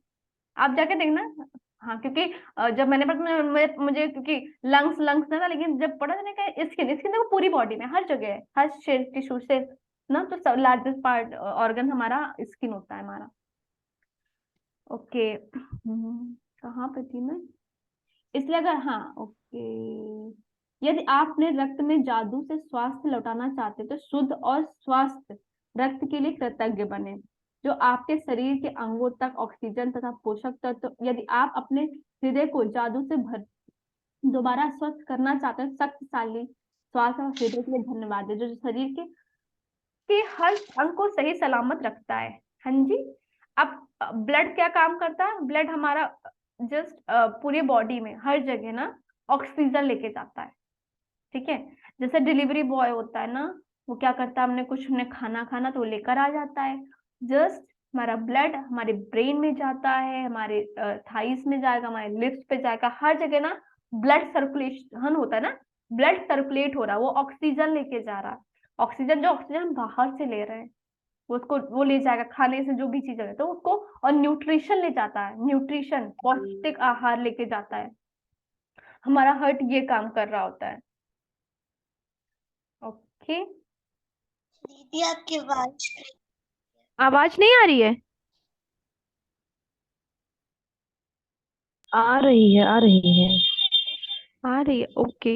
आप जाके देखना। हाँ, क्योंकि जब मैंने पढ़ा मुझे क्योंकि लंग्स लंग्स ना था, लेकिन जब पढ़ा मैंने कहा स्किन, स्किन देखो पूरी बॉडी में हर जगह है, हर सेल टिश्यू से ना, तो लार्जेस्ट पार्ट ऑर्गन हमारा स्किन होता है हमारा। ओके, कहाँ पे थी मैं, इसलिए अगर, हाँ ओके, यदि आप अपने रक्त में जादू से स्वास्थ्य लौटाना चाहते तो शुद्ध और स्वस्थ रक्त के लिए कृतज्ञ बने, जो आपके शरीर के अंगों तक ऑक्सीजन तथा पोषक तत्व, यदि आप अपने हृदय को जादू से भर दोबारा स्वस्थ करना चाहते हैं, शक्तिशाली श्वास और हृदय के लिए धन्यवाद है, जो शरीर के हर अंग को सही सलामत रखता है। हाँ जी, अब ब्लड क्या काम करता है, ब्लड हमारा जस्ट पूरी बॉडी में हर जगह ना ऑक्सीजन लेके जाता है। ठीक है, जैसे डिलीवरी बॉय होता है ना, वो क्या करता है, हमने कुछ हमने खाना खाना तो लेकर आ जाता है। जस्ट हमारा ब्लड हमारे ब्रेन में जाता है, हमारे थाइस में जाएगा, हमारे लिप्स पे जाएगा, हर जगह ना ब्लड सर्कुलेशन होता है ना, ब्लड सर्कुलेट हो रहा है, वो ऑक्सीजन लेके जा रहा है। ऑक्सीजन, जो ऑक्सीजन हम बाहर से ले रहे हैं वो उसको वो ले जाएगा, खाने से जो भी चीजें है तो उसको, और न्यूट्रिशन ले जाता है, न्यूट्रिशन पौष्टिक आहार लेके जाता है। हमारा हार्ट ये काम कर रहा होता है। ओके, दीदी आपकी आवाज आवाज नहीं आ रही है? आ रही है, आ रही है। आ रही है, ओके।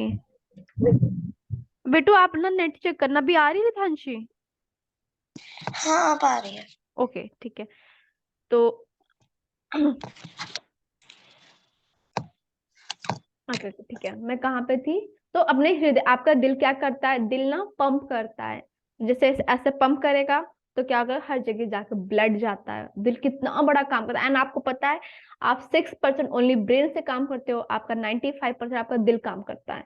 बेटू आप ना नेट चेक करना, भी आ रही है रिधांशी? हाँ अब आ रही है। ओके ठीक है। तो अच्छा अच्छा, ठीक है, मैं कहाँ पे थी? तो अपने हृदय, आपका दिल क्या करता है? दिल ना पंप करता है, जैसे ऐसे पंप करेगा तो क्या होगा, हर जगह जाकर ब्लड जाता है। दिल कितना बड़ा काम करता है। एंड आपको पता है, आप 6% ओनली ब्रेन से काम करते हो, आपका 95% आपका दिल काम करता है।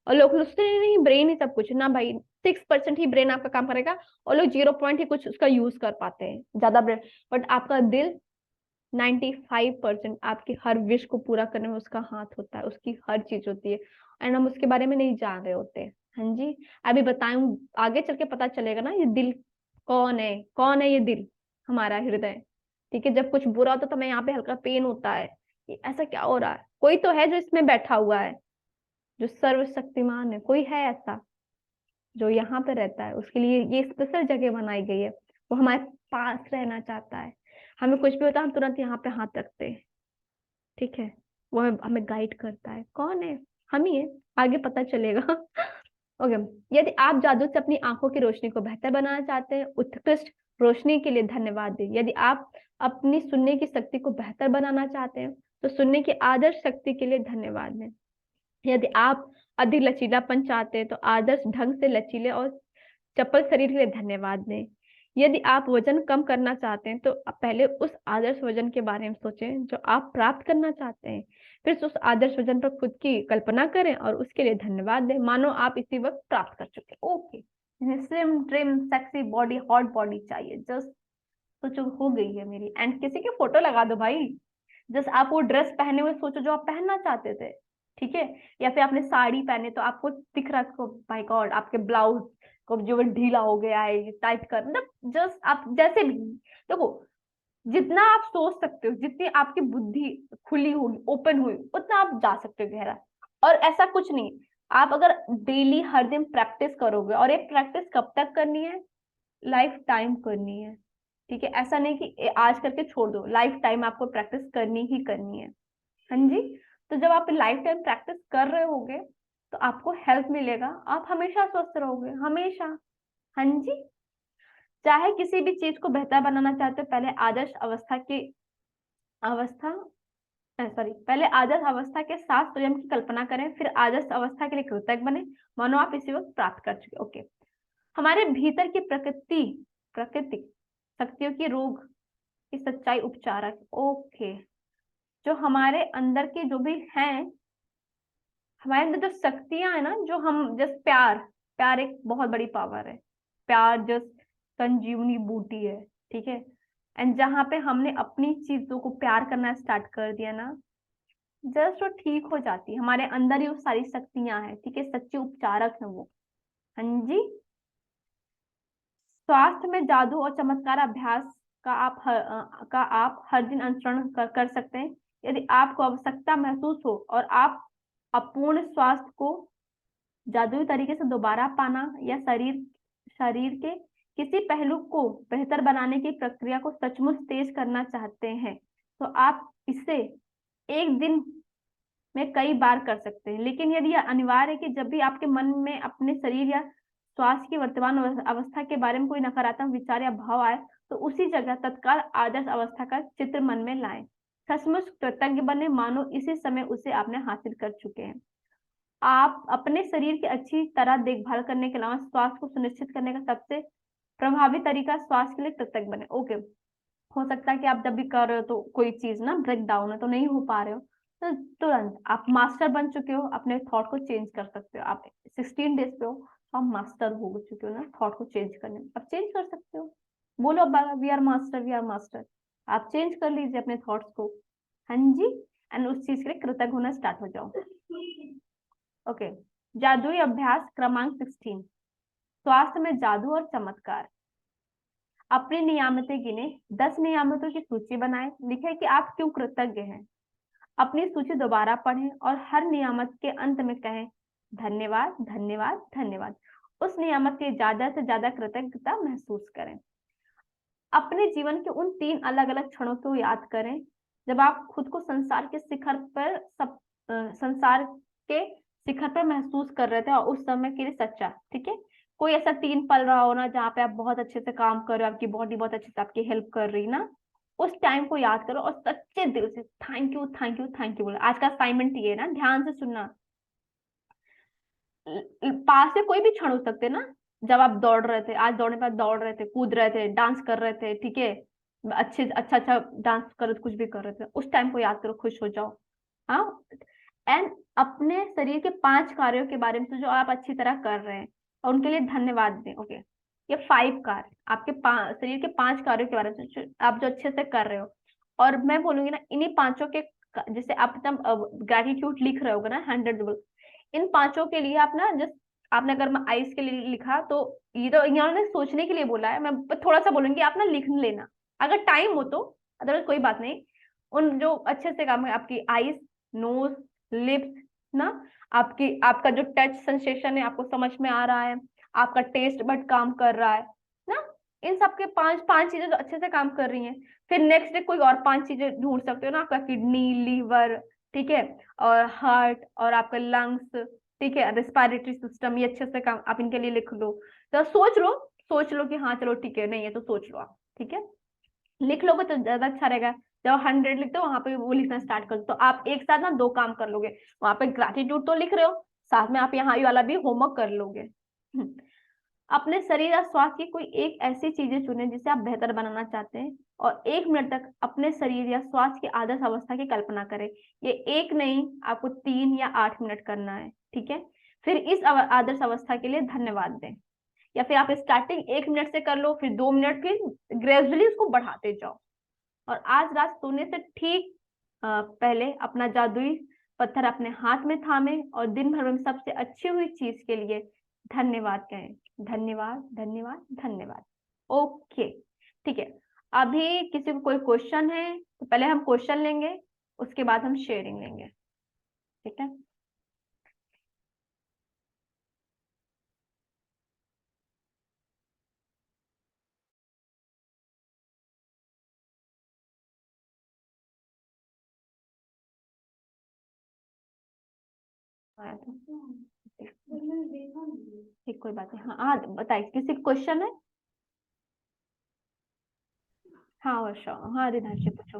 और लोग सोचते हैं नहीं ब्रेन ही सब कुछ ना भाई, 6% ही ब्रेन आपका काम करेगा, और लोग 0 पॉइंट ही कुछ उसका यूज कर पाते हैं, ज्यादा ब्रेन। बट आपका दिल 95% आपकी हर विश को पूरा करने में उसका हाथ होता है, उसकी हर चीज होती है। एंड हम उसके बारे में नहीं जान रहे होते। हाँ जी, अभी बताऊं, आगे चल के पता चलेगा ना ये दिल कौन है, कौन है ये दिल, हमारा हृदय। ठीक है, जब कुछ बुरा होता है तो हमें यहाँ पे हल्का पेन होता है कि ऐसा क्या हो रहा है, कोई तो है जो इसमें बैठा हुआ है, जो सर्वशक्तिमान है, कोई है ऐसा जो यहाँ पे रहता है, उसके लिए ये स्पेशल जगह बनाई गई है, वो हमारे पास रहना चाहता है। हमें कुछ भी होता है हम तुरंत यहाँ पे हाथ रखते हैं, ठीक है, वो हमें गाइड करता है। कौन है? हम ही है, आगे पता चलेगा। ओके, यदि आप जादू से अपनी आंखों की रोशनी को बेहतर बनाना चाहते हैं, उत्कृष्ट रोशनी के लिए धन्यवाद दें। यदि आप अपनी सुनने की शक्ति को बेहतर बनाना चाहते हैं तो सुनने की आदर्श शक्ति के लिए धन्यवाद दें। यदि आप अधिक लचीलापन चाहते हैं तो आदर्श ढंग से लचीले और चपल शरीर के लिए धन्यवाद दें। यदि आप वजन कम करना चाहते हैं तो पहले उस आदर्श वजन के बारे में सोचें जो आप प्राप्त करना चाहते हैं, फिर उस आदर्श वजन पर खुद की कल्पना करें और उसके लिए धन्यवाद दें, मानो आप इसी वक्त प्राप्त कर चुके। Okay, slim trim sexy body, hot body चाहिए, जस्ट सोचो हो गई है मेरी। एंड किसी की फोटो लगा दो भाई, जस्ट आप वो ड्रेस पहने हुए सोचो जो आप पहनना चाहते थे, ठीक है, या फिर आपने साड़ी पहने तो आपको दिख रहा है, माय गॉड आपके ब्लाउज को जो वो ढीला हो गया है, टाइट कर, मतलब जस्ट आप जैसे भी देखो, जितना आप सोच सकते हो, जितनी आपकी बुद्धि खुली होगी, ओपन हुई, उतना आप जा सकते हो गहरा। और ऐसा कुछ नहीं, आप अगर डेली हर दिन प्रैक्टिस करोगे, और ये प्रैक्टिस कब तक करनी है? लाइफ टाइम करनी है, ठीक है, ऐसा नहीं कि आज करके छोड़ दो, लाइफ टाइम आपको प्रैक्टिस करनी ही करनी है। हाँ जी, तो जब आप लाइफ टाइम प्रैक्टिस कर रहे होगे तो आपको हेल्प मिलेगा, आप हमेशा स्वस्थ रहोगे, हमेशा। हाँ जी, चाहे किसी भी चीज को बेहतर बनाना चाहते हो, पहले आदर्श अवस्था की अवस्था सॉरी पहले आदर्श अवस्था के साथ स्वयं की कल्पना करें, फिर आदर्श अवस्था के लिए कृतज्ञ बने, मानो आप इसी वक्त प्राप्त कर चुके। ओके, हमारे भीतर की प्राकृतिक शक्तियों की रोग की सच्चाई उपचारक। ओके, जो हमारे अंदर के जो भी हैं, हमारे अंदर जो शक्तियां है ना, जो हम जैसे प्यार, प्यार एक बहुत बड़ी पावर है, प्यार जस्ट संजीवनी बूटी है, ठीक है। एंड जहां पे हमने अपनी चीजों को प्यार करना स्टार्ट कर दिया ना, जस्ट वो ठीक हो जाती है, हमारे अंदर ही वो सारी शक्तियां हैं, ठीक है, सच्चे उपचारक है वो। हाँ जी, स्वास्थ्य में जादू और चमत्कार अभ्यास का आप हर दिन अनुसरण कर सकते हैं। यदि आपको आवश्यकता महसूस हो और आप अपूर्ण स्वास्थ्य को जादुई तरीके से दोबारा पाना या शरीर शरीर के किसी पहलू को बेहतर बनाने की प्रक्रिया को सचमुच तेज करना चाहते हैं तो आप इसे एक दिन में कई बार कर सकते हैं। लेकिन यदि यह अनिवार्य है कि जब भी आपके मन में अपने शरीर या स्वास्थ्य की वर्तमान अवस्था के बारे में कोई नकारात्मक विचार या भाव आए तो उसी जगह तत्काल आदर्श अवस्था का चित्र मन में लाएं। सचमुच कृतज्ञ बने, मानो इसी समय उसे आपने हासिल कर चुके हैं। आप अपने शरीर की अच्छी तरह देखभाल करने के अलावा स्वास्थ्य को सुनिश्चित करने का सबसे प्रभावी तरीका स्वास्थ्य के लिए कृतज्ञ बने। ओके, हो सकता है कि आप जब भी कर रहे हो तो कोई चीज ना ब्रेक डाउन है, तो नहीं हो पा रहे हो, तो तुरंत आप मास्टर बन चुके हो, अपने थॉट को चेंज कर सकते हो। आप 16 डेज पे हो तो आप मास्टर हो चुके हो ना थॉट को चेंज करने में, आप चेंज कर सकते हो। बोलो we are master, we are master, आप चेंज कर लीजिए अपने थॉट्स को। हाँ जी, एंड उस चीज के लिए कृतज्ञ होना स्टार्ट हो जाओ। ओके, जादुई अभ्यास क्रमांक 16, स्वास्थ्य में जादू और चमत्कार। अपनी नियामतें गिने, 10 नियामतों की सूची बनाएं, लिखें कि आप क्यों कृतज्ञ हैं। अपनी सूची दोबारा पढ़ें और हर नियामत के अंत में कहें धन्यवाद धन्यवाद धन्यवाद। उस नियामत की ज्यादा से ज्यादा कृतज्ञता महसूस करें। अपने जीवन के उन 3 अलग अलग क्षणों को याद करें जब आप खुद को संसार के शिखर पर महसूस कर रहे थे और उस समय के लिए सच्चा। ठीक है, कोई ऐसा 3 पल रहा हो ना जहाँ पे आप बहुत अच्छे से काम कर रहे हो, आपकी बॉडी बहुत अच्छे से आपकी हेल्प कर रही ना, उस टाइम को याद करो और सच्चे दिल से thank you thank you thank you बोलो। आज का असाइनमेंट ये है ना, ध्यान से सुनना। पास से कोई भी क्षण हो सकते हैं ना, जब आप दौड़ रहे थे, आज दौड़ने पर दौड़ रहे थे, कूद रहे थे, डांस कर रहे थे, ठीक है, अच्छा अच्छा डांस कर रहे थे, कुछ भी कर रहे थे, उस टाइम को याद करो, खुश हो जाओ। हाँ, एंड अपने शरीर के 5 कार्यों के बारे में जो आप अच्छी तरह कर रहे हैं और उनके लिए धन्यवाद दें। ओके, ये 5 कार्य आपके शरीर के 5 कार्यों के बारे में आप जो अच्छे से कर रहे हो। और मैं बोलूंगी ना, इन्हीं 5 के, जैसे आप ग्रेटिट्यूड लिख रहे होगे ना 100, इन 5 के लिए आप ना, जस्ट आपने अगर मैं आइस के लिए लिखा तो ये तो इन्होंने सोचने के लिए बोला है, मैं थोड़ा सा बोलूंगी आप ना लिख लेना अगर टाइम हो तो, अदरवाइज कोई बात नहीं। उन जो अच्छे से काम है, आपकी आइस, नोज, लिप्स ना, आपका जो टच सेंसेशन है आपको समझ में आ रहा है, आपका टेस्ट बड काम कर रहा है ना, इन सबके 5 चीजें जो अच्छे से काम कर रही हैं। फिर नेक्स्ट डे कोई और 5 चीजें ढूंढ सकते हो ना, आपका किडनी, लीवर, ठीक है, और हार्ट और आपका लंग्स, ठीक है, रेस्पिरेटरी सिस्टम, ये अच्छे से काम आप इनके लिए लिख लो। तो सोच लो कि हाँ चलो ठीक है, नहीं है तो सोच लो आप, ठीक है, लिख लोगे तो ज्यादा अच्छा रहेगा। जब 100 लिखते हो वहां पे वो लिखना स्टार्ट कर दो, तो आप एक साथ ना 2 काम कर लोगे। वहां पे ग्रेटिट्यूड तो लिख रहे हो, साथ में आप यहाँ ये वाला भी होमवर्क कर लोगे। अपने शरीर या स्वास्थ्य की कोई एक ऐसी चीजें चुने जिसे आप बेहतर बनाना चाहते हैं और 1 मिनट तक अपने शरीर या स्वास्थ्य की आदर्श अवस्था की कल्पना करें। ये एक नहीं, आपको 3 या 8 मिनट करना है, ठीक है। फिर इस आदर्श अवस्था के लिए धन्यवाद दें, या फिर आप स्टार्टिंग 1 मिनट से कर लो, फिर 2 मिनट, फिर ग्रेजुअली उसको बढ़ाते जाओ। और आज रात सोने से ठीक पहले अपना जादुई पत्थर अपने हाथ में थामे और दिन भर में सबसे अच्छी हुई चीज के लिए धन्यवाद कहें। धन्यवाद धन्यवाद धन्यवाद। ओके, ठीक है। अभी किसी को कोई क्वेश्चन है तो पहले हम क्वेश्चन लेंगे, उसके बाद हम शेयरिंग लेंगे, ठीक है। ठीक, कोई बात नहीं। हाँ हाँ, बताइए, किसी को क्वेश्चन है? हाँ वर्षा, हाँ रिधांश जी पूछो।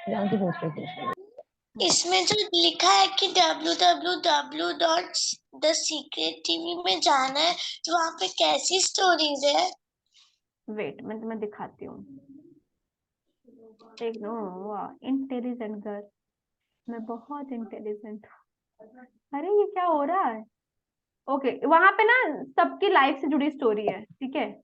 जानकी पूछ रही थी। इसमें जो लिखा है कि www.thesecrettv में जाना है, तो वहाँ पे कैसी स्टोरीज है? वेट, मैं तुम्हें दिखाती हूँ। एक नो, वाह इंटेलिजेंट गर्ल, मैं बहुत इंटेलिजेंट हूँ। अरे ये क्या हो रहा है? ओके, वहां पे ना सबकी लाइफ से जुड़ी स्टोरी है, ठीक है।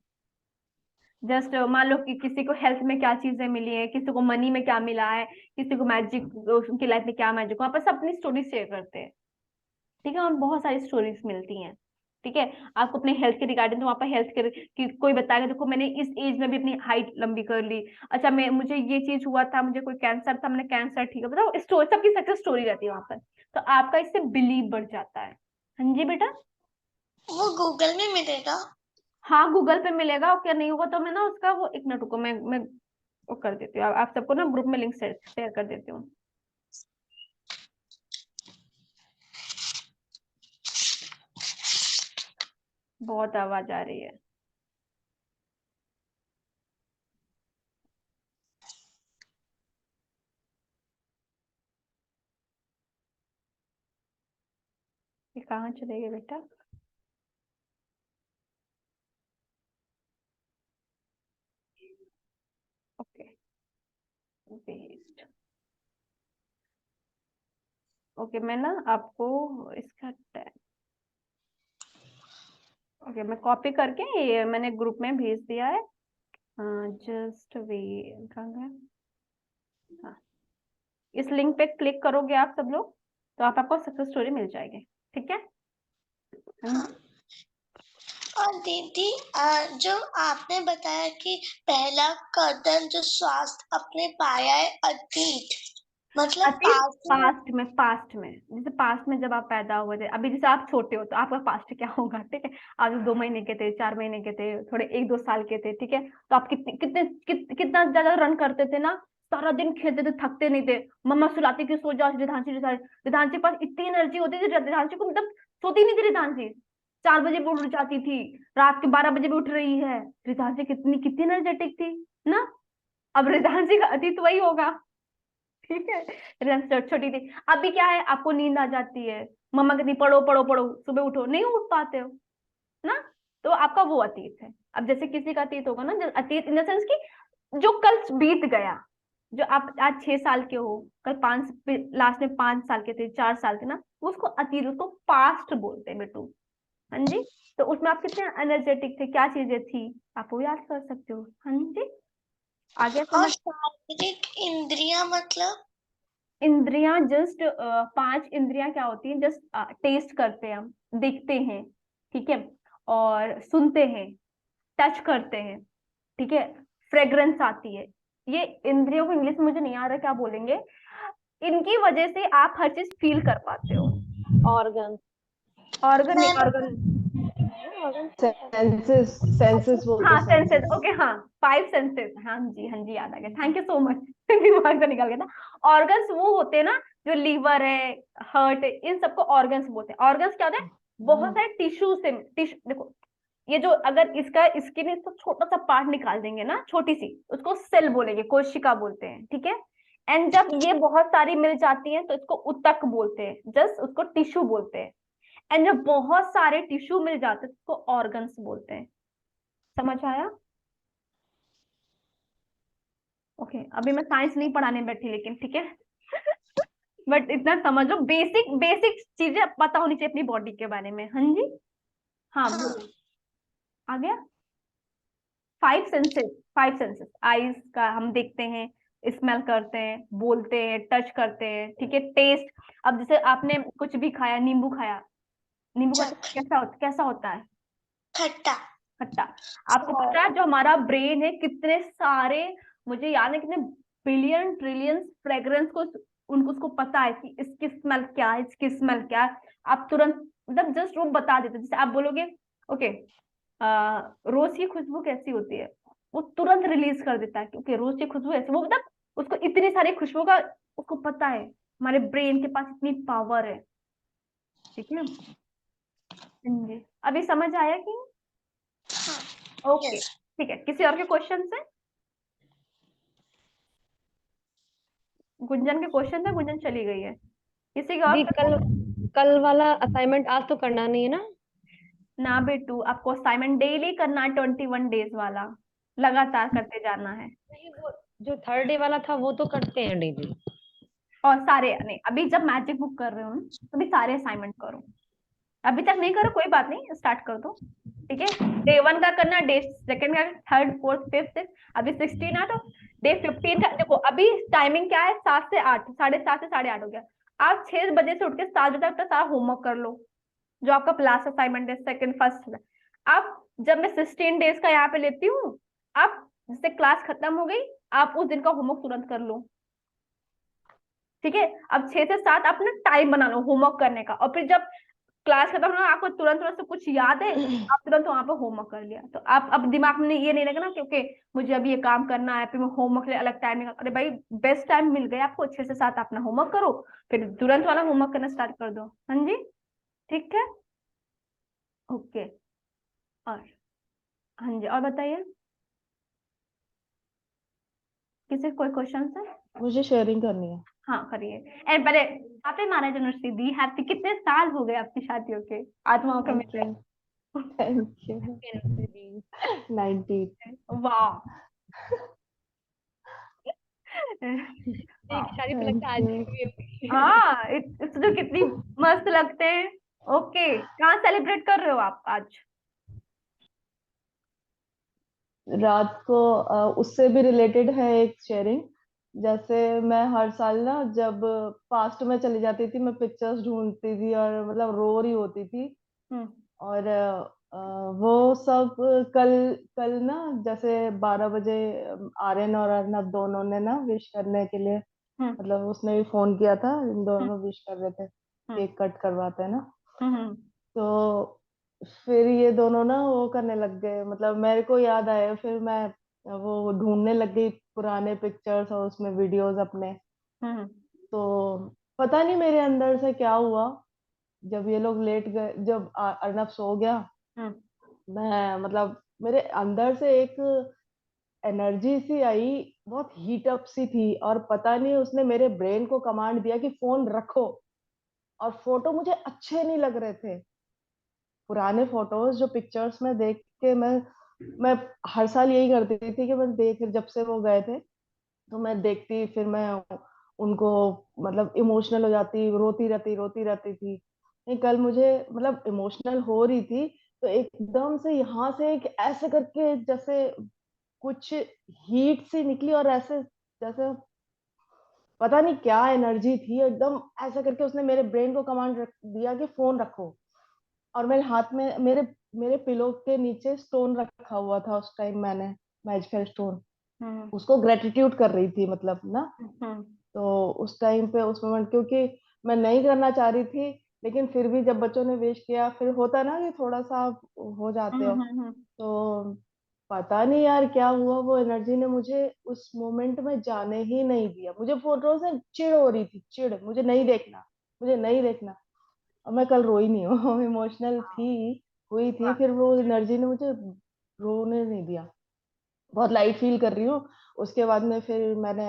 जस्ट मान लो कि किसी को हेल्थ में क्या चीजें मिली है, किसी को मनी में क्या मिला है, किसी को मैजिक, उनकी लाइफ में क्या मैजिक, वहां पर सब अपनी स्टोरी शेयर करते हैं, ठीक है। वहाँ बहुत सारी स्टोरीज मिलती हैं, ठीक है। आपको अपने हेल्थ के रिगार्डिंग, तो वहाँ पर हेल्थ के कि कोई बताएगा देखो मैंने इस एज में भी अपनी हाइट लंबी कर ली, अच्छा मैं मुझे ये चीज हुआ था, मुझे कोई कैंसर था, मैंने कैंसर ठीक है, बताओ स्टोरी, सबकी सक्सेस स्टोरी रहती है वहां पर, तो आपका इससे बिलीव बढ़ जाता है। हाँ जी बेटा। वो गूगल में मिलेगा? हाँ गूगल पे मिलेगा, और क्या नहीं होगा तो मैं ना उसका वो, एक मिनट रुको, मैं वो कर देती हूँ, आप सबको ना ग्रुप में लिंक शेयर कर देती हूँ। बहुत आवाज आ रही है। ये कहाँ चले गए बेटा? Okay, waste. ओके, मैं ना आपको इसका ओके मैं कॉपी करके ये मैंने ग्रुप में भेज दिया है। जस्ट वे, कहाँ गया? हाँ, इस लिंक पे क्लिक करोगे आप सब लोग तो आपको सक्सेस स्टोरी मिल जाएगी, ठीक है। और दीदी जो आपने बताया कि पहला कदम जो स्वास्थ्य अपने पाया है अतीत, मतलब अतीत पास्ट में। पास्ट में जैसे पास्ट में जब आप पैदा हुए थे, अभी जैसे आप छोटे हो तो आपका पास्ट क्या होगा, ठीक है। आप 2 महीने के थे, 4 महीने के थे, थोड़े 1-2 साल के थे, ठीक है। तो आप कितना ज्यादा रन करते थे ना, सारा दिन खेलते थे, थकते नहीं थे। मम्मा सुलाती कि सो जाओ रिधांशी, रिधांशी के पास इतनी एनर्जी होती थी, रिधांशी को मतलब सोती नहीं थी रिधांशी, 4 बजे भी उठ जाती थी, रात के 12 बजे भी उठ रही है। रिधांशी कितनी कितनी एनर्जेटिक थी ना। अब रिधांशी का अतीत वही होगा, ठीक है। छोटी थी। अभी क्या है, आपको नींद आ जाती है, मम्मा कहती पढ़ो पढ़ो पढ़ो, सुबह उठो, नहीं उठ पाते हो ना। तो आपका वो अतीत है। अब जैसे किसी का अतीत होगा ना, अतीत इन द सेंस की जो कल बीत गया, जो आप आज 6 साल के हो, कल 5, लास्ट में 5 साल के थे, 4 साल के ना, उसको अतीत, उसको पास्ट बोलते हैं बेटू। हाँ जी। तो उसमें आप कितने एनर्जेटिक थे, क्या चीजें थी, आप वो याद कर सकते हो। हाँ जी। आगे और समझ। शारीरिक इंद्रियां मतलब इंद्रियां जस्ट 5 इंद्रियां क्या होती हैं, जस्ट टेस्ट करते हैं हम, देखते हैं, ठीक है, और सुनते हैं, टच करते हैं, ठीक है, फ्रेग्रेंस आती है। ये इंद्रियों को इंग्लिश में मुझे नहीं आ रहा क्या बोलेंगे, इनकी वजह से आप हर चीज फील कर पाते हो। ऑर्गन। ऑर्गन नहीं, मैं ऑर्गन, सेंसेस सेंसेस बोलते हाँ सेंसेस, सेंसेस। ओके, हाँ 5 सेंसेस, हाँ जी हाँ जी, याद आ गया, थैंक यू सो मच। दिमाग से निकल गया था। ऑर्गन्स वो होते हैं ना, जो लीवर है, हार्ट है, इन सबको ऑर्गन्स बोलते हैं। ऑर्गन्स क्या होता है, बहुत सारे टिश्यू से, देखो, ये जो अगर इसका स्किन, इसको छोटा सा पार्ट निकाल देंगे ना, छोटी सी, उसको सेल बोलेंगे, कोशिका बोलते हैं, ठीक है। एंड जब ये बहुत सारी मिल जाती हैं तो इसको उत्तक बोलते हैं, जस्ट उसको टिश्यू बोलते हैं। एंड जब बहुत सारे टिश्यू मिल जाते हैं तो उसको ऑर्गन्स बोलते हैं। समझ आया। ओके, अभी मैं साइंस नहीं पढ़ाने बैठी लेकिन, ठीक है। बट इतना समझ लो, बेसिक बेसिक चीजें पता होनी चाहिए अपनी बॉडी के बारे में। हाँ जी। हाँ हाँ बोलो। आ गया। 5 सेंसेस, 5 सेंसेस, आईज का हम देखते हैं, स्मेल करते हैं, बोलते हैं, टच करते हैं, ठीक है, टेस्ट। अब जैसे आपने कुछ भी खाया, नींबू खाया, नींबू का टेस्ट चख कैसा होता है, खट्टा खट्टा। आपको पता है जो हमारा ब्रेन है, कितने सारे, मुझे याद है कितने बिलियन ट्रिलियन फ्रेग्रेंस को, उनको उसको पता है कि इसकी स्मेल क्या है, इसकी स्मेल क्या है। आप तुरंत मतलब जस्ट वो बता देते, जैसे आप बोलोगे ओके, रोज की खुशबू कैसी होती है, वो तुरंत रिलीज कर देता है क्योंकि रोज की खुशबू ऐसी, वो मतलब उसको इतनी सारी खुशबू का उसको पता है। हमारे ब्रेन के पास इतनी पावर है, ठीक है। जी, अभी समझ आया कि, ओके, यस ठीक है। किसी और के क्वेश्चन है, गुंजन के क्वेश्चन है, गुंजन चली गई है, किसी का और दी कल कल वाला असाइनमेंट आज तो करना नहीं है ना? ना बेटू, आपको असाइनमेंट डेली करना है, 21 डेज वाला, लगातार करते जाना है। नहीं, वो जो थर्ड डे वाला था वो तो करते हैं डेली। और सारे नहीं, अभी जब मैजिक बुक कर रहे हो ना, तो भी सारे असाइनमेंट करो। अभी तक नहीं करो कोई बात नहीं, स्टार्ट कर दो, ठीक है। डे 1 का करना, डे 2 का, थर्ड फोर्थ फिफ्थ, अभी 16 है तो डे 15 का देखो। अभी टाइमिंग क्या है, 7 से 8, 7:30 से 8:30 हो गया। आप 6 बजे से उठ के 7 बजे तक सारा होमवर्क कर लो, जो आपका क्लास असाइनमेंट है, सेकंड फर्स्ट। आप जब मैं 16 डेज का यहाँ पे लेती हूँ, आप जैसे क्लास खत्म हो गई, आप उस दिन का होमवर्क तुरंत कर लो, ठीक है। अब 6 से 7 अपना टाइम बना लो होमवर्क करने का, और फिर जब क्लास खत्म होना, आपको तुरंत तुरंत से कुछ याद है, आप तुरंत वहां पर होमवर्क कर लिया, तो आप अब दिमाग में ये नहीं लगेगा क्योंकि मुझे अभी ये काम करना है, फिर मैं होमवर्क के लिए अलग टाइम निकाल, अरे भाई बेस्ट टाइम मिल गया आपको, 6 से 7 अपना होमवर्क करो, फिर तुरंत वाला होमवर्क करना स्टार्ट कर दो। हाँ जी, ठीक है, ओके। और हाँ जी, और बताइए, किसी कोई क्वेश्चन है। मुझे शेयरिंग करनी है। हाँ करिए। एंड पहले आपने महाराज यूनिवर्सिटी दी, हैप्पी, कितने साल हो गए आपकी शादियों के, आत्माओं का thank Mitra. You thank you. 90। वाह। एक शादी तो थैंक लगता है आज यू। ही हुई होगी। हाँ, तो कितनी मस्त लगते हैं। ओके, कहाँ सेलिब्रेट कर रहे हो आप आज। रात को उससे भी रिलेटेड है एक शेयरिंग। जैसे मैं हर साल ना जब पास्ट में चली जाती थी, मैं पिक्चर्स ढूंढती थी और मतलब रो रही होती थी। हम्म। और वो सब कल कल ना जैसे 12 बजे आर्यन और अर्नब दोनों ने ना विश करने के लिए, हम्म मतलब उसने भी फोन किया था, इन हम्म दोनों विश कर रहे थे, हम्म केक कट करवाते हैं ना। हम्म तो फिर ये दोनों ना वो करने लग गए, मतलब मेरे को याद आया, फिर मैं वो ढूंढने लग गई पुराने पिक्चर्स और उसमें वीडियोस अपने। हम्म तो पता नहीं मेरे अंदर से क्या हुआ, जब ये लोग लेट गए, जब अर्नब सो गया, हम्म मैं मतलब मेरे अंदर से एक एनर्जी सी आई, बहुत हीट अप सी थी, और पता नहीं उसने मेरे ब्रेन को कमांड दिया कि फोन रखो। और फोटो मुझे अच्छे नहीं लग रहे थे, पुराने फोटोज जो पिक्चर्स में देख के मैं हर साल यही करती थी कि मैं देख, जब से वो गए थे तो मैं देखती, फिर मैं उनको मतलब इमोशनल हो जाती, रोती रहती थी। नहीं, कल मुझे मतलब इमोशनल हो रही थी, तो एकदम से यहाँ से एक ऐसे करके जैसे कुछ हीट सी निकली, और ऐसे जैसे पता नहीं क्या एनर्जी थी, एकदम ऐसा करके उसने मेरे ब्रेन को कमांड दिया कि फोन रखो। और मेरे हाथ में, मेरे मेरे पिलो के नीचे स्टोन रखा हुआ था उस टाइम, मैंने मैजिकल स्टोन हम्म उसको ग्रेटिट्यूड कर रही थी, मतलब ना। हम्म तो उस टाइम पे, उस मोमेंट, क्योंकि मैं नहीं करना चाह रही थी, लेकिन फिर भी जब बच्चों ने विश किया, फिर होता ना कि थोड़ा सा आप हो जाते हो। हम्म तो पता नहीं यार क्या हुआ, वो एनर्जी ने मुझे उस मोमेंट में जाने ही नहीं दिया। मुझे फोटो से चिढ़ हो रही थी, चिढ़, मुझे नहीं देखना, मुझे नहीं देखना। और मैं कल रोई नहीं हूँ इमोशनल थी, हुई थी, वाह फिर वो एनर्जी ने मुझे रोने नहीं दिया। बहुत लाइट फील कर रही हूँ। उसके बाद में फिर मैंने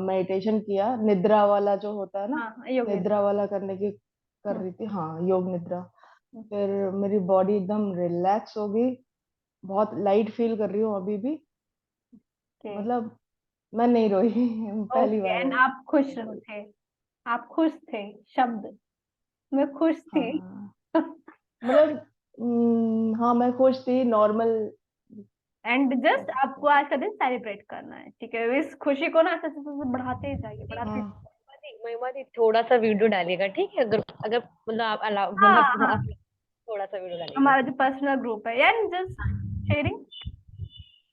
मेडिटेशन किया, निद्रा वाला जो होता है ना, हाँ योगेंद्र निद्रा वाला करने की कर हम्म रही थी, हाँ, योग निद्रा। हम्म, फिर मेरी बॉडी एकदम रिलैक्स हो गई, बहुत लाइट फील कर रही हूँ अभी भी, ओके मतलब मैं नहीं रोई पहली ओके बार एंड रोई। आप खुश थे, आप खुश थे, शब्द मैं खुश थी। हाँ, मतलब हाँ, मैं खुश थी, नॉर्मल। एंड जस्ट आपको आज का दिन सेलिब्रेट करना है, ठीक है, इस खुशी को ना ऐसे ऐसे ऐसे बढ़ाते ही जाइए, बढ़ाते ही हाँ महिमा दी थोड़ा सा वीडियो डालिएगा, ठीक है, अगर अगर मतलब आप अलाउ, हाँ मतलब हाँ थोड़ा सा वीडियो डालिएगा। हमारा जो पर्सनल ग्रुप है एंड जस्ट शेयरिंग।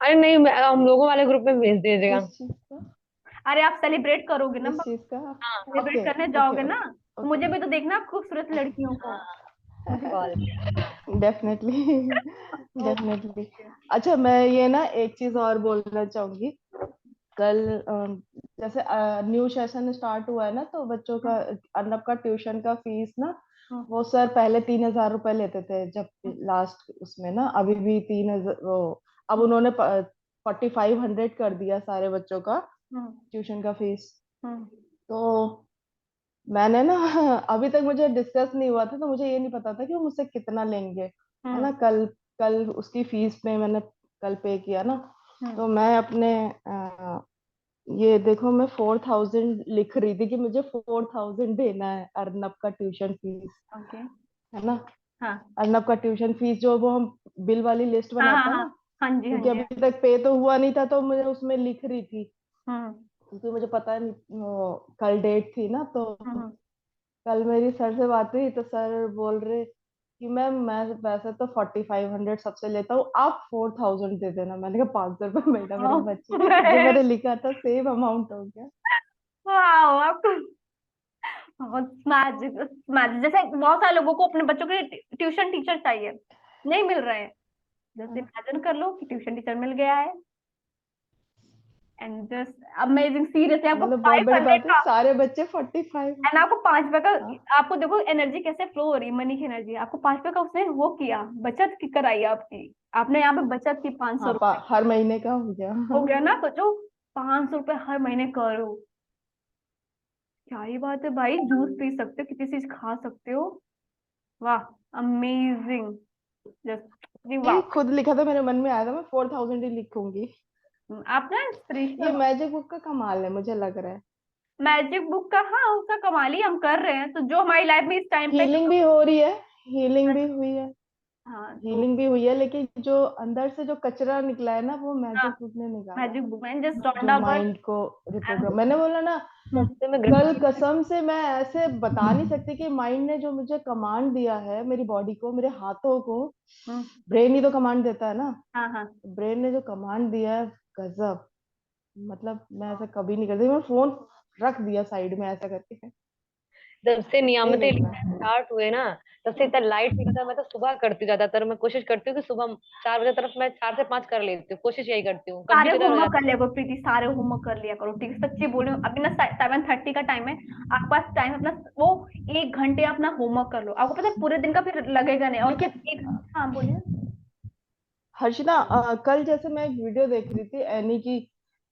अरे नहीं, हम लोगों वाले ग्रुप में भेज दीजिएगा। किस चीज का? अरे आप सेलिब्रेट करोगे ना, किस चीज का? हाँ सेलिब्रेट ओके करने ओके जाओगे ना, ओके तो ओके। मुझे भी तो देखना खूबसूरत लड़कियों को। मुझे कॉल। Definitely definitely. ओके अच्छा, मैं ये ना एक चीज और बोलना चाहूंगी। कल जैसे न्यू सेशन स्टार्ट हुआ है ना, तो बच्चों का, अर्नब का ट्यूशन का फीस ना, वो सर पहले 3,000 रुपए लेते थे, जब लास्ट उसमें ना, अभी भी 3,000, वो अब उन्होंने 4,500 कर दिया सारे बच्चों का ट्यूशन का फीस। तो मैंने ना अभी तक मुझे डिस्कस नहीं हुआ था, तो मुझे ये नहीं पता था कि वो मुझसे कितना लेंगे, है ना। कल कल उसकी फीस में मैंने कल पे किया ना, तो मैं अपने ये देखो, मैं 4,000 लिख रही थी कि मुझे 4,000 देना है अर्नब का ट्यूशन फीस, ओके है ना। हाँ अर्नब का ट्यूशन फीस जो वो हम बिल वाली लिस्ट हाँ हाँ बनाते हैं हाँ ना, हाँ जी हाँ क्योंकि जी अभी तक पे तो हुआ नहीं था, तो मैं उसमें लिख रही थी, हम्म क्योंकि मुझे पता नहीं, वो कल डेट थी ना, तो हम्म कल मेरी सर से बात हुई, तो सर बोल रहे कि मैम, मैं वैसे तो 4,500 सबसे लेता हूँ, आप 4,000 दे देना। मैंने कहा 500 रुपये महीना मेरे बच्चे, जो मैंने लिखा था सेम अमाउंट हो गया। वाह आपको बहुत मैजिक, मैजिक जैसे बहुत सारे लोगों को अपने बच्चों के ट्यूशन टीचर चाहिए, नहीं मिल रहे हैं, जैसे हाँ, इमेजिन कर लो कि ट्यूशन टीचर मिल गया है एंड जस्ट अमेजिंग, सीरियसली आपको मतलब बहुत फाइव बड़ी हंड्रेड बात है, का, सारे बच्चे 45। एंड आपको 5 रुपए का, हाँ आपको देखो एनर्जी कैसे फ्लो हो रही है, मनी की एनर्जी, आपको 5 रुपए का उसने वो किया, बचत की कराई आपकी, आपने यहाँ पे बचत की 500 हाँ, रुपए हर महीने का हो गया हो गया ना, सोचो 500 रुपए हर महीने करो, क्या ही बात है भाई, जूस पी सकते हो, किसी चीज खा सकते हो, वाह अमेजिंग, जस्ट ये वाह। खुद लिखा था, मेरे मन में आया था मैं 4,000 ही लिखूंगी। आप ना ये इंस्पिरेशनल हो। मैजिक बुक का कमाल है, मुझे लग रहा है। मैजिक बुक का, हाँ उसका कमाल ही हम कर रहे हैं, तो जो हमारी लाइफ में इस टाइम पे हीलिंग भी हो रही है, हीलिंग भी हुई है। हाँ तो हीलिंग भी हुई है, लेकिन जो अंदर से जो कचरा निकला है ना, वो हाँ, मैजिक ग्रुप ने निकाला है। मैजिक वुमेन जस्ट जो डोंट अबाउट माइंड को रिप्रोग्राम, मैंने बोला ना, सबसे मैं कल ग्रेट कसम से मैं ऐसे बता नहीं सकती कि माइंड ने जो मुझे कमांड दिया है, मेरी बॉडी को, मेरे हाथों को, ब्रेन ही तो कमांड देता है ना, हाँ हाँ ब्रेन ने जो कमांड दिया है, गजब। मतलब मैं ऐसा कभी नहीं करती, मैं फोन रख दिया साइड में ऐसा करके, जब से नहीं नियामतें देखना। स्टार्ट हुए ना, तब से इतना लाइट फील होता है। मैं तो सुबह करती हूँ ज्यादातर, मैं कोशिश करती हूँ कि सुबह 4 बजे तरफ मैं 4 से 5 कर लेती हूँ, कोशिश यही करती हूँ, कभी सारे किधर हो होमवर्क जाता कर लिया करो प्रीति, सारे होमवर्क कर लिया करो, ठीक है? सच्ची बोल रही हूँ, अभी ना 7:30 का टाइम है, आपके पास टाइम अपना वो 1 घंटे अपना होमवर्क कर लो, आपको पता है पूरे दिन का फिर लगेगा नहीं। और लेकिन एक, हाँ बोलिए। हर्षिता, कल जैसे मैं एक वीडियो देख रही थी एनी की,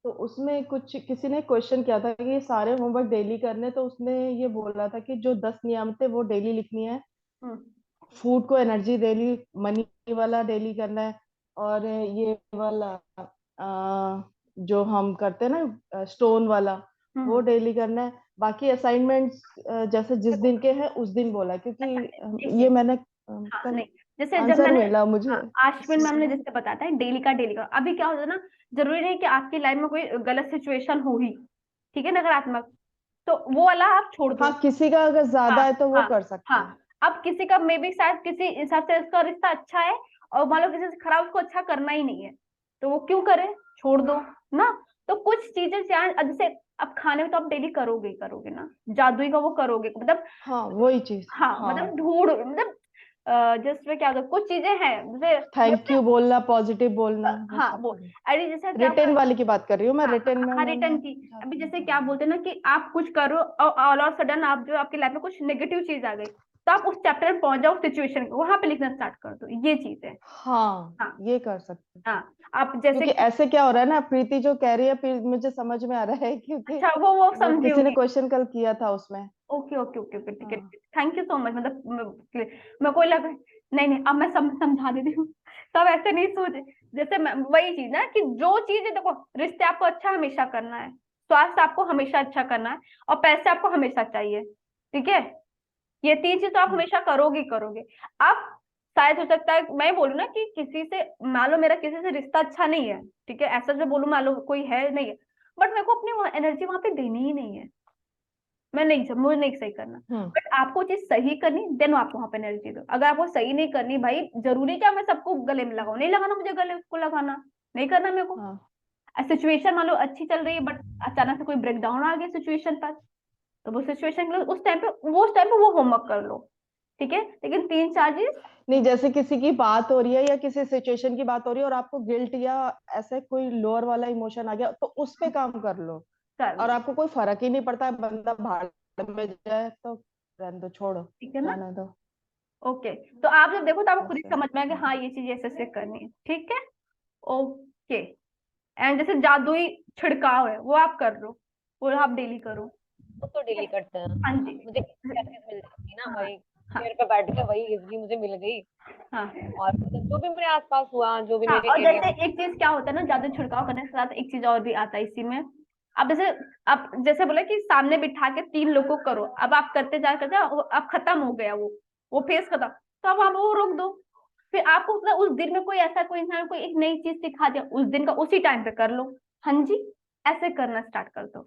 तो उसमें कुछ किसी ने क्वेश्चन किया था कि ये सारे होमवर्क डेली करने, तो उसने ये बोला था कि जो 10 नियम थे वो डेली लिखनी है, हम्म, फूड को एनर्जी डेली, मनी वाला डेली करना है, और ये वाला जो हम करते हैं ना स्टोन वाला, वो हम्म। डेली करना है। बाकी असाइनमेंट्स जैसे जिस देखो दिन के हैं उस दिन बोला है, क्योंकि देखिए, ये मैंने हाँ कल नहीं, जैसे जब आंसर मैंने, मिला मुझे। हाँ आश्विन मैम ने जैसे बताया था डेली का डेली का, अभी क्या होता है ना, जरूरी नहीं कि आपकी लाइफ में कोई गलत सिचुएशन हो ही, ठीक है, नकारात्मक, तो वो वाला आप छोड़ दो। हाँ, किसी का अगर हाँ ज्यादा है तो वो हाँ कर सकते हैं। हाँ। अब किसी का मे बी शायद किसी हिसाब से उसका रिश्ता अच्छा है, और मान लो किसी से खराब, उसको अच्छा करना ही नहीं है, तो वो क्यों करे, छोड़ दो ना। तो कुछ चीजें जैसे अब खाने में तो आप डेली करोगे ही करोगे ना, जादुई का वो करोगे मतलब, हाँ, वही चीज। हाँ मतलब हाँ, ढूंढ मतलब, जिसमें क्या होता है, कुछ चीजें हैं जैसे थैंक यू बोलना, पॉजिटिव बोलना, वो हाँ सब वो, करना। अरे जैसे क्या रिटेन वाली की बात कर रही हूँ मैं, हाँ रिटेन में हाँ मैंने रिटर्न की। अभी जैसे क्या बोलते हैं ना कि आप कुछ करो और ऑल ऑफ सडन आप जो आपकी लाइफ में कुछ नेगेटिव चीज आ गई, तो आप उस चैप्टर में पहुंच जाओ, सिचुएशन को वहां पे लिखना स्टार्ट कर दो, ये चीज है। हाँ, हाँ ये कर सकते हैं। हाँ। आप जैसे क्योंकि कि, ऐसे क्या हो रहा है ना, प्रीति जो कह रही है, फिर मुझे समझ में आ रहा है, क्योंकि अच्छा वो वो समझी किसी ने होगी। क्वेश्चन कल किया था उसमें। ओके ओके ओके ओके, ठीक है, हाँ, थैंक यू सो मच, मतलब मैं कोई लगा, नहीं नहीं, अब मैं समझा देती हूँ, तब ऐसे नहीं सोचे। जैसे मैं वही चीज ना कि जो चीज है, देखो रिश्ते आपको अच्छा हमेशा करना है, स्वास्थ्य आपको हमेशा अच्छा करना है, और पैसे आपको हमेशा चाहिए, ठीक है? ये 3 चीज तो आप हाँ, हमेशा करोगे ही करोगे। आप शायद हो सकता है मैं बोलूँ ना कि किसी से, मान लो मेरा किसी से रिश्ता अच्छा नहीं है, ठीक है, ऐसा जो बोलूँ, मान लो कोई है नहीं है, बट मेरे को अपनी एनर्जी वहां पे देनी ही नहीं है, मैं नहीं, मुझे नहीं सही करना, हम्म, बट आपको चीज सही करनी, देन आप वहां पे एनर्जी दो। अगर आपको सही नहीं करनी भाई, जरूरी क्या मैं सबको गले में लगाऊं, नहीं लगाना मुझे गले को लगाना, नहीं करना मेरे को। हाँ। सिचुएशन मान लो अच्छी चल रही है, बट अचानक से कोई ब्रेक डाउन आ गया सिचुएशन पर, तो वो सिचुएशन के लिए उस टाइम पे वो होमवर्क कर लो, ठीक है, लेकिन 3-4 चीज नहीं, जैसे किसी की बात हो रही है या किसी सिचुएशन की बात हो रही है और आपको गिल्ट या ऐसे कोई लोअर वाला इमोशन आ गया, तो उस पे काम कर लो। कर और लो, आपको कोई फर्क ही नहीं पड़ता है, बंदा भाड़ में जाए तो रहने दो, छोड़ो, ठीक है ना? जाने दो। ओके, तो आप जब देखो तो आपको खुद ही ऐसे। समझ में आएगा, हाँ ये चीज ऐसे ऐसे करनी है, ठीक है? ओके। एंड जैसे जादुई छिड़काव है वो आप कर लो, वो आप डेली करो, वो तो ठीक डेली है? करते हैं। हाँ जी। मुझे प्रैक्टिस मिल जाती है ना हाँ भाई, हाँ चेयर पे बैठ के वही इजली मुझे मिल गई। हाँ। और मतलब जो भी मेरे आसपास हुआ, जो भी हाँ मेरे और एरिया जैसे में। एक चीज क्या होता है ना, जादू छिड़काव करने के साथ एक चीज और भी आता है इसी में। अब जैसे, अब जैसे बोले कि सामने बिठा के 3 लोगों को करो, अब आप करते अब खत्म हो गया वो फेस खत्म, तो अब आप वो रोक दो। फिर आपको मतलब उस दिन में कोई ऐसा कोई इंसान कोई एक नई चीज सिखा दिया, उस दिन का उसी टाइम पे कर लो। हाँ जी, ऐसे करना स्टार्ट कर दो,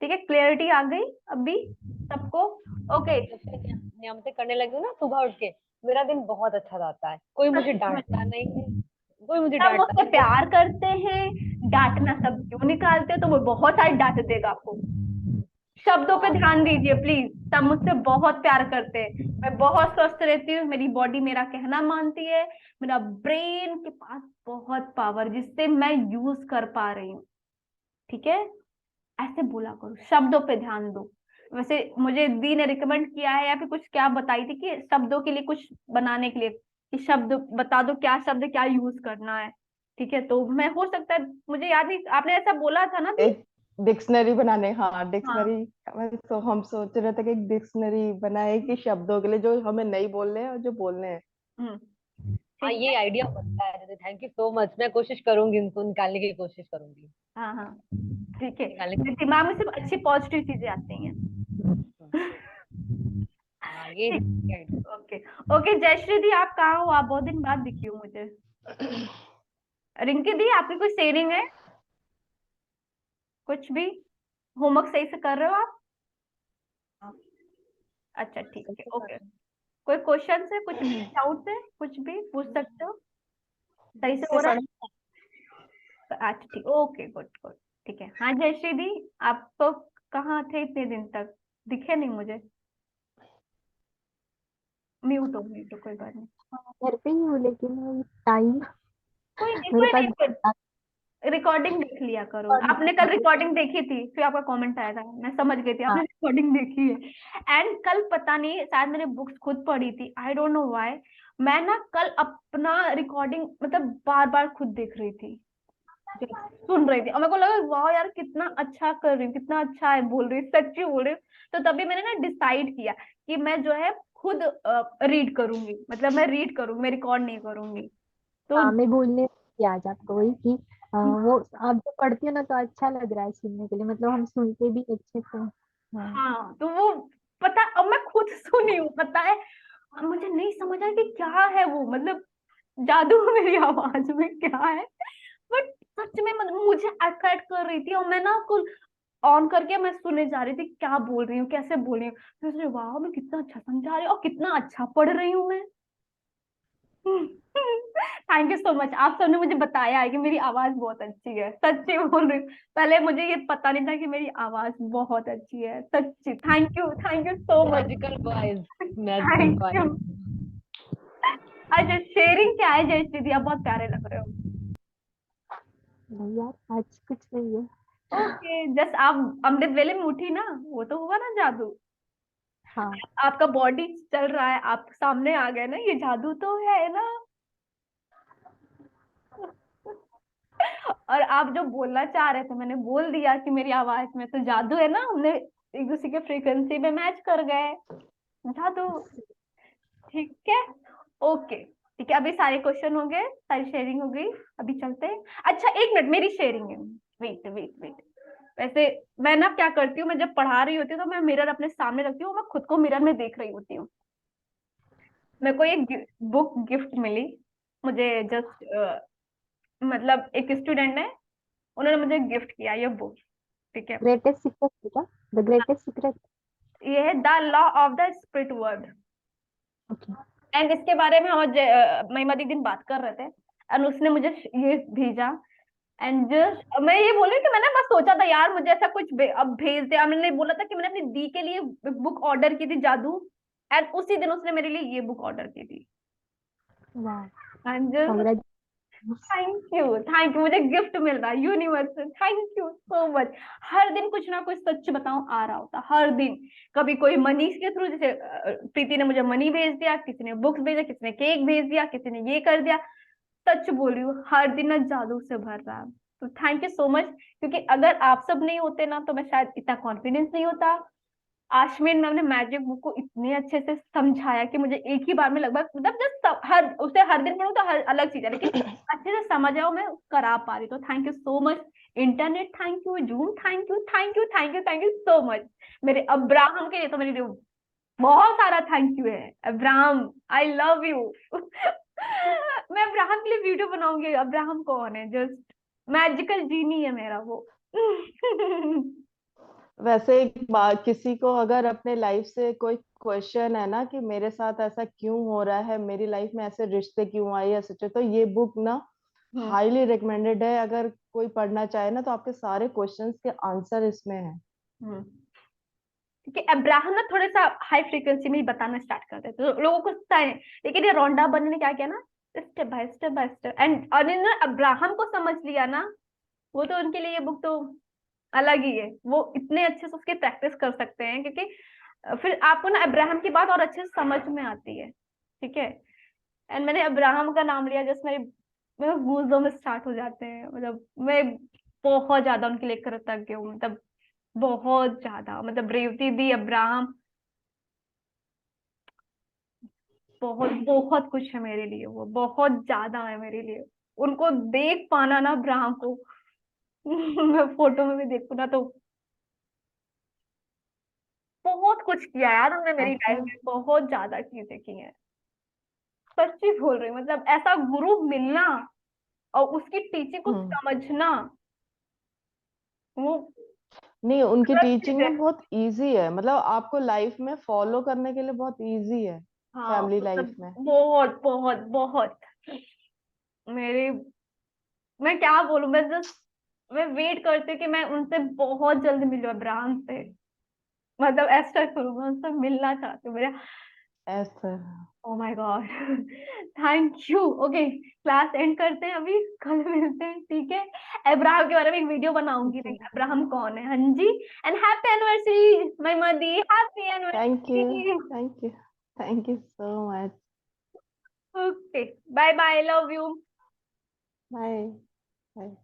ठीक है? क्लियरिटी आ गई अभी सबको? ओके। जब से नियमित करने लगी हूँ ना सुबह उठ के, मेरा दिन बहुत अच्छा जाता है। कोई मुझे डांटता नहीं है, कोई मुझे सब डांटता मुझसे नहीं है। प्यार करते हैं, डांटना सब क्यों निकालते हो, तो वो बहुत सारी डांट देगा आपको। शब्दों पे हाँ, ध्यान दीजिए प्लीज, सब मुझसे बहुत प्यार करते हैं, मैं बहुत स्वस्थ रहती हूँ, मेरी बॉडी मेरा कहना मानती है, मेरा ब्रेन के पास बहुत पावर जिससे मैं यूज कर पा रही हूँ, ठीक है? ऐसे बोला करो, शब्दों पे ध्यान दो। वैसे मुझे दी ने रिकमेंड किया है, या फिर कुछ क्या बताई थी कि शब्दों के लिए कुछ बनाने के लिए, कि शब्द बता दो, क्या शब्द क्या यूज करना है, ठीक है? तो मैं, हो सकता है, मुझे याद नहीं, आपने ऐसा बोला था ना दी? एक डिक्शनरी बनाने, हाँ हाँ। डिक्शनरी। हम सोच रहे थे कि एक डिक्शनरी बनाए कि शब्दों के लिए जो हमें नहीं बोलने हैं और जो बोलने हैं। हम्म। हाँ, ठीक ये है। आइडिया बनता है। थैंक यू सो मच, मैं कोशिश करूंगी, इनको निकालने की कोशिश करूंगी। हाँ हाँ, ठीक है, निकालने मेरे की दिमाग में सिर्फ अच्छी पॉजिटिव चीजें आती हैं। कोशिश। हाँ ये ठीक, आइडिया। ओके। ओके जयश्री दी, आप कहाँ हो? आप बहुत दिन बाद दिखी हो मुझे। रिंकी दी, आपकी कोई शेयरिंग है? कुछ भी? होमवर्क सही से कर रहे हो आप? अच्छा ठीक है, ओके। कोई क्वेश्चन है, कुछ डाउट है, कुछ भी पूछ सकते हो? सही से हो रहा है? अच्छा ठीक, ओके, गुड गुड। ठीक है। हाँ जयश्री दी, आप तो कहाँ थे इतने दिन तक? दिखे नहीं मुझे। म्यूट हो, कोई बात नहीं। घर पे ही हूँ लेकिन टाइम कोई नहीं, मेरे कोई पास नहीं, रिकॉर्डिंग देख लिया करो। आपने कल हाँ रिकॉर्डिंग देखी थी, फिर आपका कमेंट आया था, मैं समझ गई थी आपने रिकॉर्डिंग देखी है। एंड कल पता नहीं, शायद मैंने बुक्स खुद पढ़ी थी, आई डोंट नो व्हाई। मैं ना कल अपना रिकॉर्डिंग मतलब बार बार खुद देख रही थी, सुन रही थी, और मेरे को लगा वाह यार कितना अच्छा कर रही हूँ, कितना अच्छा है बोल रही हूँ, सच्ची बोल रही हूँ। तो तभी मैंने ना डिसाइड किया कि मैं जो है खुद रीड करूंगी, मतलब मैं रीड करूंगी, मैं रिकॉर्ड नहीं करूंगी। तो मैं बोलने की आज आपको वही कि वो आप जो पढ़ती हो ना तो अच्छा लग रहा है सुनने के लिए, मतलब हम सुनते भी अच्छे से। हाँ हाँ, तो वो पता, अब मैं खुद सुनी हूँ पता है। अब मुझे नहीं समझ आया कि क्या है वो, मतलब जादू मेरी आवाज में क्या है। बट सच में मुझे अट्रैक्ट कर रही थी, और मैं ना उसको ऑन करके मैं सुने जा रही थी, क्या बोल रही हूँ, कैसे बोल रही हूँ। फिर सोचा, वाह मैं कितना अच्छा समझा रही हूँ और कितना अच्छा पढ़ रही हूँ मैं। थैंक यू सो मच, आप सबने मुझे बताया है कि मेरी आवाज बहुत अच्छी है, सच्ची बोल रही हूँ। पहले मुझे ये पता नहीं था कि मेरी आवाज बहुत अच्छी है, सच्ची। Thank you so much. Magical boys, magical thank you. Boys. अच्छा शेयरिंग क्या है जयश्री दी? आप बहुत प्यारे लग रहे हो। नहीं यार आज कुछ नहीं है। ओके, जस्ट आप अमृत वेले में उठी ना, वो तो हुआ ना जादू। हाँ आपका बॉडी चल रहा है, आप सामने आ गए ना, ये जादू तो है ना। और आप जो बोलना चाह रहे थे, मैंने बोल दिया कि मेरी आवाज में तो जादू है ना, हमने एक दूसरे के फ्रीक्वेंसी में मैच कर गए, जादू। ठीक है, ओके ठीक है, अभी सारे क्वेश्चन हो गए, सारी शेयरिंग हो गई, अभी चलते हैं। अच्छा एक मिनट, मेरी शेयरिंग है, वेट वेट वेट। वैसे मैं ना क्या करती हूँ, मैं जब पढ़ा रही होती हूँ तो मैं मिरर अपने सामने रखती हूँ, मैं खुद को मिरर में देख रही होती हूँ। मेरे को एक बुक गिफ्ट मिली, मुझे जस्ट मतलब एक स्टूडेंट ने, उन्होंने मुझे गिफ्ट किया ये बुक। ठीक है, ग्रेटेस्ट सीक्रेट क्या? The greatest secret. ये है the law of the spirit word. Okay and इसके बारे में हम महिमा दी दिन बात कर रहे थे, एंड उसने मुझे ये भेजा। एंड जस्ट मैं ये बोल रही हूँ कि मैंने बस सोचा था यार मुझे ऐसा कुछ अब भेज दे। मैंने बोला था कि मैंने अपनी दी के लिए बुक ऑर्डर की थी, जादू। एंड उसी दिन उसने मेरे लिए ये बुक ऑर्डर की थी। वाह and just congratulations. Thank you, मुझे गिफ्ट मिल रहा है यूनिवर्स से, थैंक यू सो मच। हर दिन कुछ ना कुछ, सच बताऊं, आ रहा होता हर दिन। कभी कोई मनी के थ्रू, जैसे प्रीति ने मुझे मनी भेज दिया, किसी ने बुक्स भेजा, किसी ने केक भेज दिया, किसी ने ये कर दिया। सच बोल रही हूँ, हर दिन ना जादू से भर रहा है। तो थैंक यू सो मच, क्योंकि अगर आप सब नहीं होते ना तो मैं शायद इतना कॉन्फिडेंस नहीं होता। आश्विन मैम ने मैजिक बुक को इतने अच्छे से समझाया कि मुझे एक ही बार में लगभग, मतलब जस्ट हर उसे हर दिन पढ़ूं तो हर अलग चीज है, लेकिन अच्छे से समझ आओ, मैं करा पा रही। तो thank you so much internet, thank you zoom, thank you so much. मेरे अब्राहम के लिए तो मेरे लिए बहुत सारा थैंक यू है। Abraham, I love you. मैं अब्राहम के लिए वीडियो बनाऊंगी। अब्राहम कौन है? जस्ट मैजिकल जीनी है मेरा वो। वैसे एक बात, किसी को अगर अपने लाइफ से कोई क्वेश्चन है ना कि मेरे साथ ऐसा क्यों हो रहा है, मेरी लाइफ में ऐसे रिश्ते क्यों आए या सच, तो ये बुक ना हम्म, हाईली रिकमेंडेड है। अगर कोई पढ़ना चाहे ना तो आपके सारे क्वेश्चंस के आंसर इसमें है। हम्म। क्योंकि अब्राहम ना थोड़ा सा हाई फ्रीक्वेंसी में ही बताना स्टार्ट करते हैं तो लोगों को लगता है, लेकिन ये रोंडा बने ने क्या किया ना, step by step by step, and और इन्होंने अब्राहम को समझ लिया ना, वो तो उनके लिए ये बुक तो अलग ही है। वो इतने अच्छे से उसकी प्रैक्टिस कर सकते हैं, क्योंकि फिर आपको ना अब्राहम की बात और अच्छे से समझ में आती है। ठीक है, एंड मैंने अब्राहम का नाम लिया, जस्ट मेरे गूज़ में स्टार्ट हो जाते हैं, मतलब मैं बहुत ज्यादा उनके लिए कृतज्ञ हूँ, मतलब बहुत ज्यादा, मतलब रेवती दी, अब्राहम, बहुत बहुत कुछ है मेरे लिए, वो बहुत ज्यादा है मेरे लिए। उनको देख पाना ना, अब्राहम को, मैं फोटो में भी देखू ना तो बहुत कुछ किया यार उन्होंने मेरी अच्छा। लाइफ में, बहुत ज्यादा चीजें की हैं। सच्ची बोल रही हूँ, मतलब ऐसा गुरु मिलना और उसकी टीचिंग को हम्म। समझना, वो नहीं, उनकी अलग चीज टीचिंग है। ना बहुत इजी है, मतलब आपको लाइफ में फॉलो करने के लिए बहुत इजी है, हाँ फैमिली लाइफ मतलब में। बहुत बहुत बहुत मेरे, मैं क्या बोलूं, मैं जस्ट, मैं वेट करती हूँ कि मैं उनसे बहुत जल्द मिलूं, अब्राहम से, मतलब ऐसा करूँ, मैं उनसे मिलना चाहती हूँ मेरा। ऐसा। Oh my God. Thank you. Okay, class and करते हैं अभी, कल मिलते हैं, ठीक है। अब्राहम के बारे में एक वीडियो बनाऊंगी मैं, ठीक है। अब्राहम कौन है। हाँ जी। एंड हैप्पी एनिवर्सरी माय मदी, happy thank you. Anniversary. Thank you. Thank you so much. Okay, bye bye, love you. Bye. Bye.